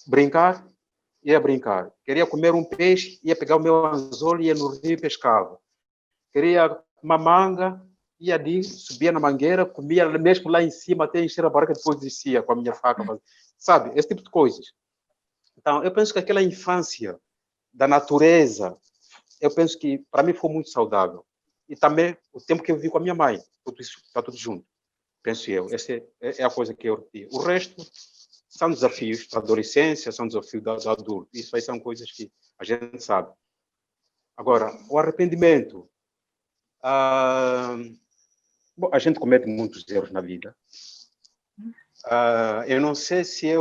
brincar, ia brincar. Queria comer um peixe, ia pegar o meu anzol, ia no rio e pescava. Queria uma manga, ia ali, subia na mangueira, comia mesmo lá em cima, até encher a barriga, depois descia com a minha faca. Sabe, esse tipo de coisas. Então, eu penso que aquela infância da natureza, eu penso que, para mim, foi muito saudável. E também o tempo que eu vivi com a minha mãe, tudo isso está tudo junto, penso eu. Essa é a coisa que eu repeti. O resto são desafios da adolescência, são desafios da adulto. Isso aí são coisas que a gente sabe. Agora, o arrependimento. Bom, a gente comete muitos erros na vida. Eu não sei se é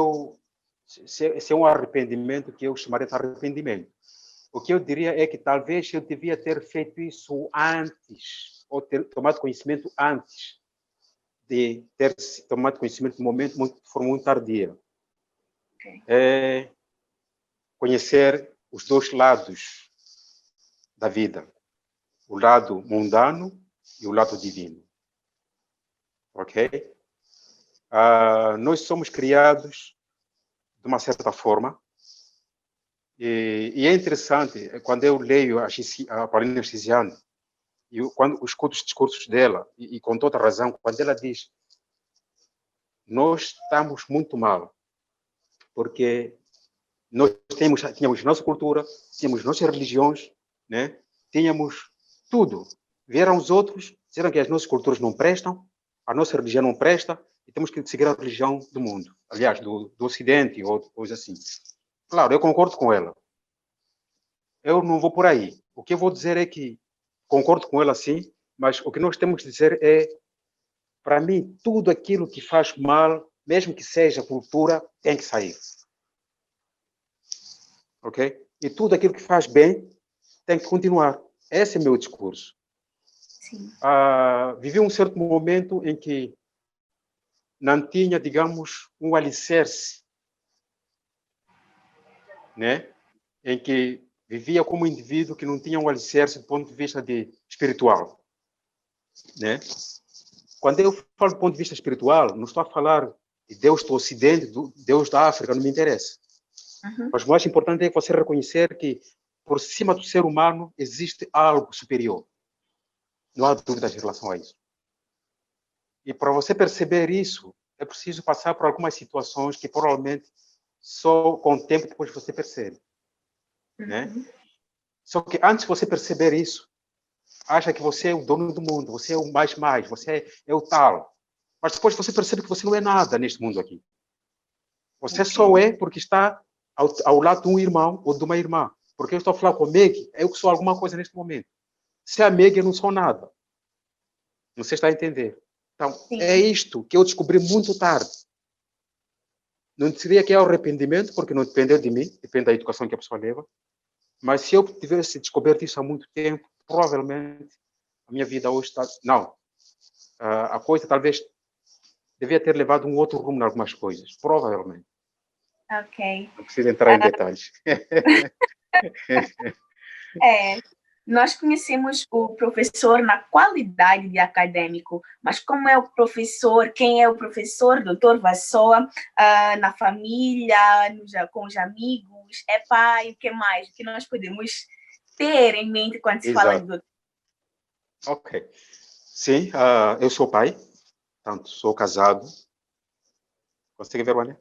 um arrependimento que eu chamaria de arrependimento. O que eu diria é que talvez eu devia ter feito isso antes, ou ter tomado conhecimento antes de ter tomado conhecimento no momento de forma muito tardia. Conhecer os dois lados da vida, o lado mundano e o lado divino. Ok? Nós somos criados de uma certa forma, e é interessante, quando eu leio a Paulina Chisiane, e quando eu escuto os discursos dela, e com toda razão, quando ela diz: nós estamos muito mal, porque nós tínhamos nossa cultura, tínhamos nossas religiões, né? Tínhamos tudo. Vieram os outros, disseram que as nossas culturas não prestam, a nossa religião não presta, e temos que seguir a religião do mundo, aliás, do Ocidente, ou coisa assim. Claro, eu concordo com ela. Eu não vou por aí. O que eu vou dizer é que concordo com ela, sim, mas o que nós temos que dizer é, para mim, tudo aquilo que faz mal, mesmo que seja cultura, tem que sair. Ok? E tudo aquilo que faz bem tem que continuar. Esse é o meu discurso. Sim. Vivi um certo momento em que não tinha, digamos, um alicerce, né? Em que vivia como um indivíduo que não tinha um alicerce do ponto de vista espiritual, né? Quando eu falo do ponto de vista espiritual, não estou a falar de Deus do Ocidente, do Deus da África, não me interessa. Mas o mais importante é você reconhecer que por cima do ser humano existe algo superior. Não há dúvidas em relação a isso. E para você perceber isso, é preciso passar por algumas situações que provavelmente só com o tempo depois você percebe. Né? Só que antes de você perceber isso, acha que você é o dono do mundo, você é o mais, você é o tal. Mas depois você percebe que você não é nada neste mundo aqui. Você só é porque está ao lado de um irmão ou de uma irmã. Porque eu estou a falar com a Meg, eu que sou alguma coisa neste momento. Se a Meg, eu não sou nada. Você está a entender? Então, Sim. é isto que eu descobri muito tarde. Não diria que é o arrependimento, porque não dependeu de mim, depende da educação que a pessoa leva. Mas se eu tivesse descoberto isso há muito tempo, provavelmente a minha vida hoje está... Não. A coisa talvez devia ter levado um outro rumo em algumas coisas. Provavelmente. Ok. Não preciso entrar em detalhes. Nós conhecemos o professor na qualidade de acadêmico, mas como é o professor, quem é o professor, doutor Vassoa, na família, com os amigos, é pai, o que mais? O que nós podemos ter em mente quando se fala Exato. de... Ok. Sim, eu sou pai, portanto, sou casado. Consegue ver, Wânia?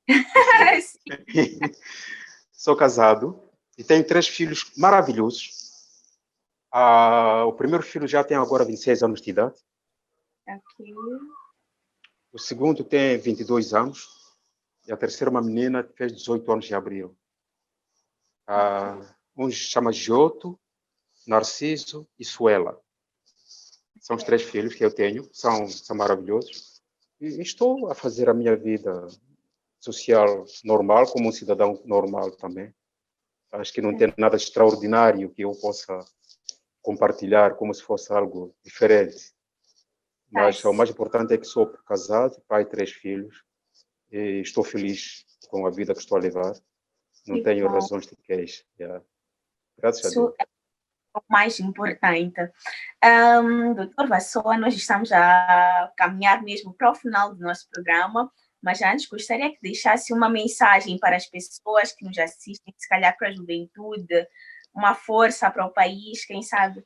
Consigo ver. Sou casado e tenho 3 filhos maravilhosos. O primeiro filho já tem agora 26 anos de idade. Ok. O segundo tem 22 anos. E a terceira, uma menina, fez 18 anos de abril. Um se chama Giotto, Narciso e Suela. São os 3 filhos que eu tenho. São maravilhosos. E estou a fazer a minha vida social normal, como um cidadão normal também. Acho que não tem nada de extraordinário que eu possa compartilhar como se fosse algo diferente. Mas o mais importante é que sou casado, pai de 3 filhos, e estou feliz com a vida que estou a levar. Não tenho razões de queixa. Graças a Deus. Isso é o mais importante. Doutor Vassoa, nós estamos a caminhar mesmo para o final do nosso programa, mas antes gostaria que deixasse uma mensagem para as pessoas que nos assistem, se calhar para a juventude, uma força para o país, quem sabe?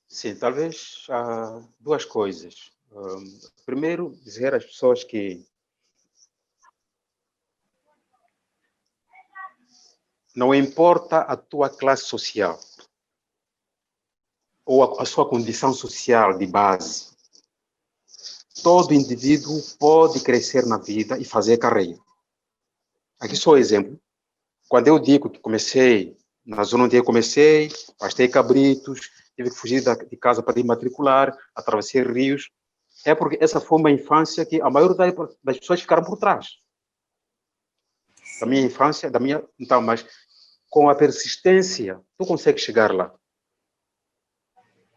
Sim, talvez 2 coisas. Primeiro, dizer às pessoas que não importa a tua classe social ou a sua condição social de base, todo indivíduo pode crescer na vida e fazer carreira. Aqui só um exemplo. Quando eu digo que comecei, na zona onde eu comecei, pastei cabritos, tive que fugir de casa para ir matricular, atravessei rios, é porque essa foi uma infância que a maioria das pessoas ficaram por trás. Da minha infância, então, mas com a persistência, tu consegues chegar lá.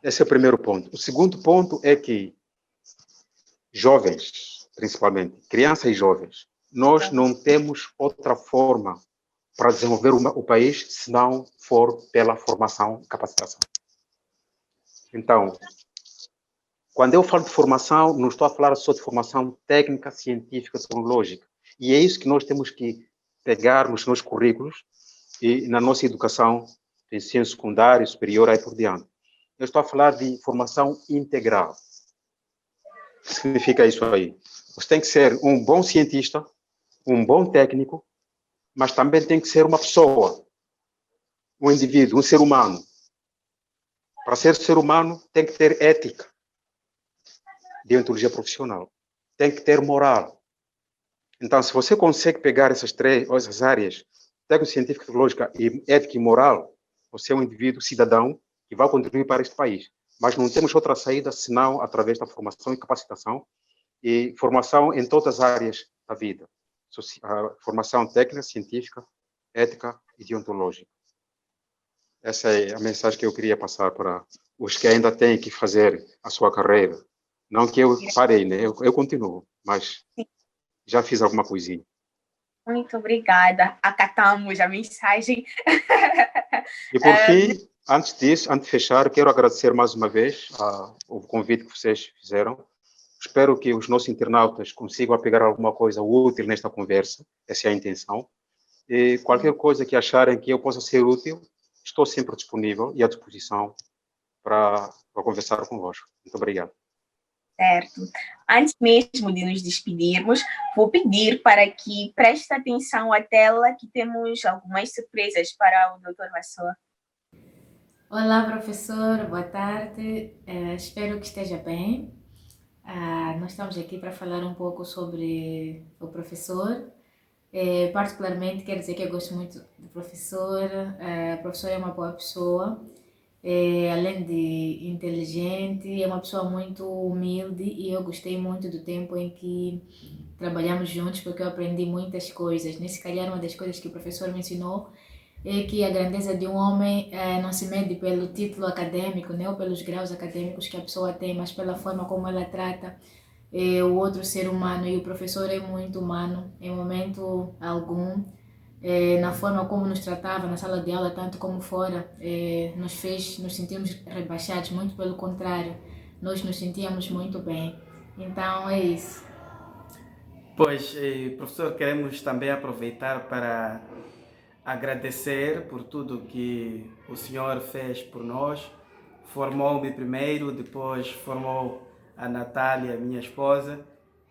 Esse é o primeiro ponto. O segundo ponto é que jovens, principalmente, crianças e jovens, nós não temos outra forma para desenvolver o país se não for pela formação e capacitação. Então, quando eu falo de formação, não estou a falar só de formação técnica, científica, tecnológica. E é isso que nós temos que pegar nos nossos currículos e na nossa educação de ensino secundário, superior, aí por diante. Eu estou a falar de formação integral. O que significa isso aí? Você tem que ser um bom cientista, um bom técnico, mas também tem que ser uma pessoa, um indivíduo, um ser humano. Para ser humano, tem que ter ética, deontologia profissional. Tem que ter moral. Então, se você consegue pegar essas áreas, técnico, científica, tecnológica, e ética e moral, você é um indivíduo cidadão que vai contribuir para este país. Mas não temos outra saída senão através da formação e capacitação, e formação em todas as áreas da vida. Formação técnica, científica, ética e deontológica. Essa é a mensagem que eu queria passar para os que ainda têm que fazer a sua carreira. Não que eu parei, né? Eu continuo, mas já fiz alguma coisinha. Muito obrigada. Acatamos a mensagem. E por fim, antes de fechar, quero agradecer mais uma vez o convite que vocês fizeram. Espero que os nossos internautas consigam pegar alguma coisa útil nesta conversa. Essa é a intenção. E qualquer coisa que acharem que eu possa ser útil, estou sempre disponível e à disposição para conversar convosco. Muito obrigado. Certo. Antes mesmo de nos despedirmos, vou pedir para que preste atenção à tela, que temos algumas surpresas para o Dr. Vassoa. Olá, professor, boa tarde. Espero que esteja bem. Nós estamos aqui para falar um pouco sobre o professor. Particularmente, quero dizer que eu gosto muito do professor. O professor é uma boa pessoa. Além de inteligente, é uma pessoa muito humilde e eu gostei muito do tempo em que trabalhamos juntos porque eu aprendi muitas coisas. Se calhar uma das coisas que o professor me ensinou é que a grandeza de um homem não se mede pelo título acadêmico, ou pelos graus acadêmicos que a pessoa tem, mas pela forma como ela trata o outro ser humano. E o professor é muito humano, em momento algum. Na forma como nos tratava na sala de aula, tanto como fora, nos fez nos sentirmos rebaixados, muito pelo contrário, nós nos sentíamos muito bem. Então é isso. Pois, professor, queremos também aproveitar para agradecer por tudo que o senhor fez por nós. Formou-me primeiro, depois formou a Natália, minha esposa,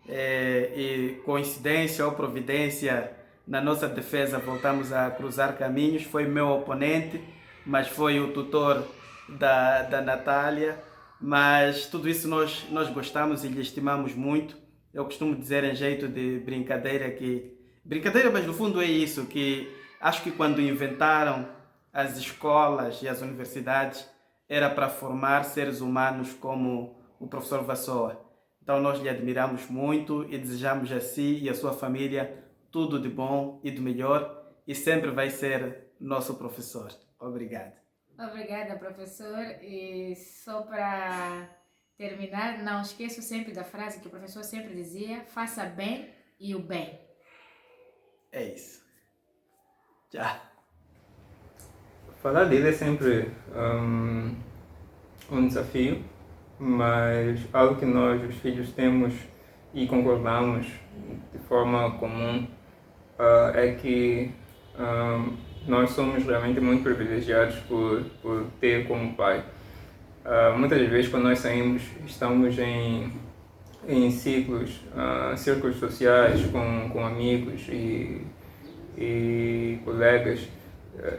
e coincidência ou providência, na nossa defesa voltamos a cruzar caminhos. Foi meu oponente, mas foi o tutor da Natália. Mas tudo isso nós gostamos e lhe estimamos muito. Eu costumo dizer em jeito de brincadeira que... Brincadeira, mas no fundo é isso, que acho que quando inventaram as escolas e as universidades era para formar seres humanos como o professor Vassoa. Então nós lhe admiramos muito e desejamos a si e a sua família tudo de bom e do melhor, e sempre vai ser nosso professor. Obrigado. Obrigada, professor. E só para terminar, não esqueço sempre da frase que o professor sempre dizia: faça bem e o bem. É isso. Tchau. Falar dele é sempre um desafio, mas algo que nós, os filhos, temos e concordamos de forma comum é que nós somos realmente muito privilegiados por ter como pai. Muitas vezes, quando nós saímos, estamos em círculos sociais com amigos e colegas,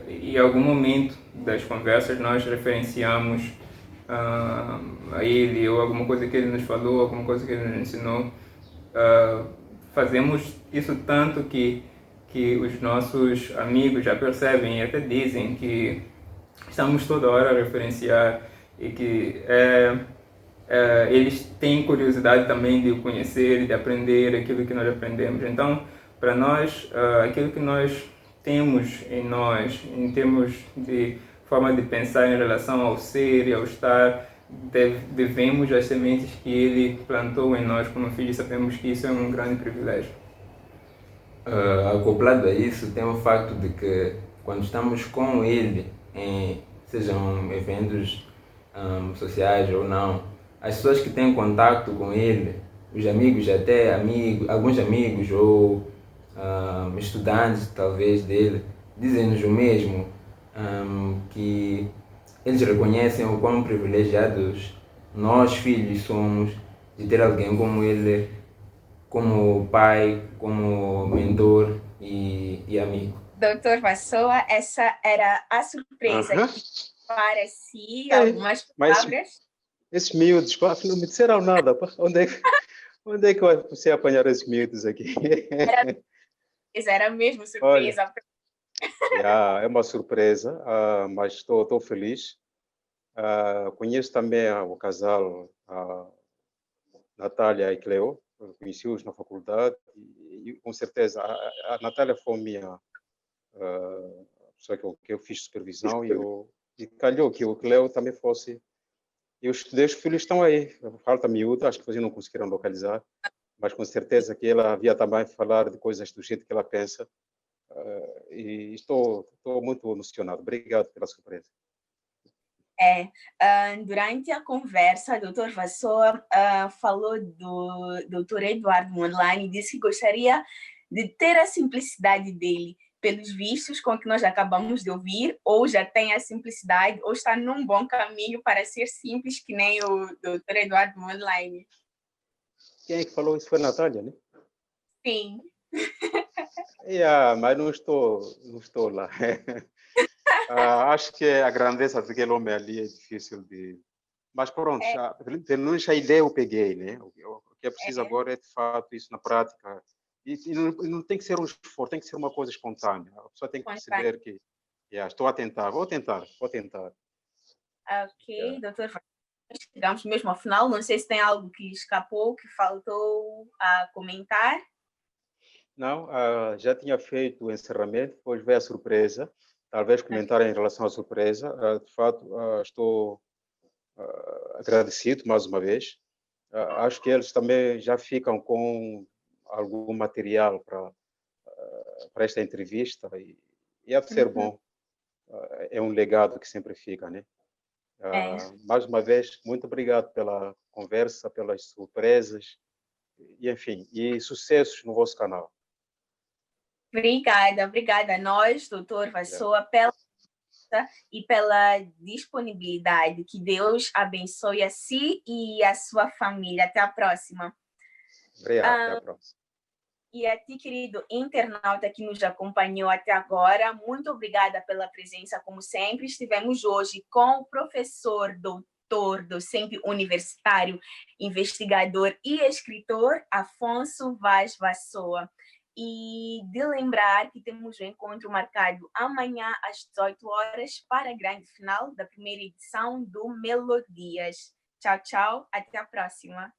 e em algum momento das conversas nós referenciamos a ele, ou alguma coisa que ele nos falou, alguma coisa que ele nos ensinou. Fazemos isso tanto que os nossos amigos já percebem e até dizem que estamos toda hora a referenciar, e que eles têm curiosidade também de o conhecer e de aprender aquilo que nós aprendemos. Então, para nós, aquilo que nós temos em nós, em termos de forma de pensar em relação ao ser e ao estar, devemos às sementes que ele plantou em nós como filhos. Sabemos que isso é um grande privilégio. Acoplado a isso, tem o facto de que quando estamos com ele, sejam eventos sociais ou não, as pessoas que têm contato com ele, os amigos, até alguns amigos ou estudantes talvez dele, dizem-nos o mesmo, que eles reconhecem o quão privilegiados nós filhos somos de ter alguém como ele, como pai, como mentor e amigo. Doutor Vassoa, essa era a surpresa para si, algumas palavras. Esses miúdos, não me disseram nada. Onde é que eu comecei a apanhar esses miúdos aqui? Era mesmo surpresa. Olha, é uma surpresa, mas estou feliz. Conheço também o casal, Natália e Cleo. Conheci-os na faculdade e com certeza a Natália foi minha pessoa que eu fiz supervisão, e calhou que o Cleo também fosse. E os filhos estão aí, falta miúda, acho que vocês não conseguiram localizar, mas com certeza que ela havia também falar de coisas do jeito que ela pensa, e estou muito emocionado. Obrigado pela surpresa. Durante a conversa, o Dr. Vassoa falou do Dr. Eduardo Mondlane e disse que gostaria de ter a simplicidade dele. Pelos vistos, com o que nós acabamos de ouvir, ou já tem a simplicidade, ou está num bom caminho para ser simples, que nem o Dr. Eduardo Mondlane. Quem é que falou isso? Foi a Natália, né? Sim. Mas não estou lá. Acho que a grandeza daquele homem ali é difícil de... Mas pronto, pelo menos a ideia eu peguei, né? O que é preciso agora é, de fato, isso na prática. E não tem que ser um esforço, tem que ser uma coisa espontânea. A pessoa tem que perceber que estou a tentar, vou tentar. Ok, doutor, chegamos mesmo ao final. Não sei se tem algo que escapou, que faltou a comentar. Não, já tinha feito o encerramento, depois veio a surpresa. Talvez comentar em relação à surpresa. De fato, estou agradecido mais uma vez. Acho que eles também já ficam com algum material para esta entrevista, e há de ser bom. É um legado que sempre fica, né? Mais uma vez, muito obrigado pela conversa, pelas surpresas, e enfim, e sucessos no vosso canal. Obrigada a nós, doutor Vassoa, pela e pela disponibilidade. Que Deus abençoe a si e a sua família. Até a próxima. Obrigado, até a próxima. E a ti, querido internauta que nos acompanhou até agora, muito obrigada pela presença, como sempre. Estivemos hoje com o professor, doutor, docente universitário, investigador e escritor Afonso Vaz Vassoa. E de lembrar que temos um encontro marcado amanhã às 18 horas para a grande final da primeira edição do Melodias. Tchau, tchau. Até a próxima.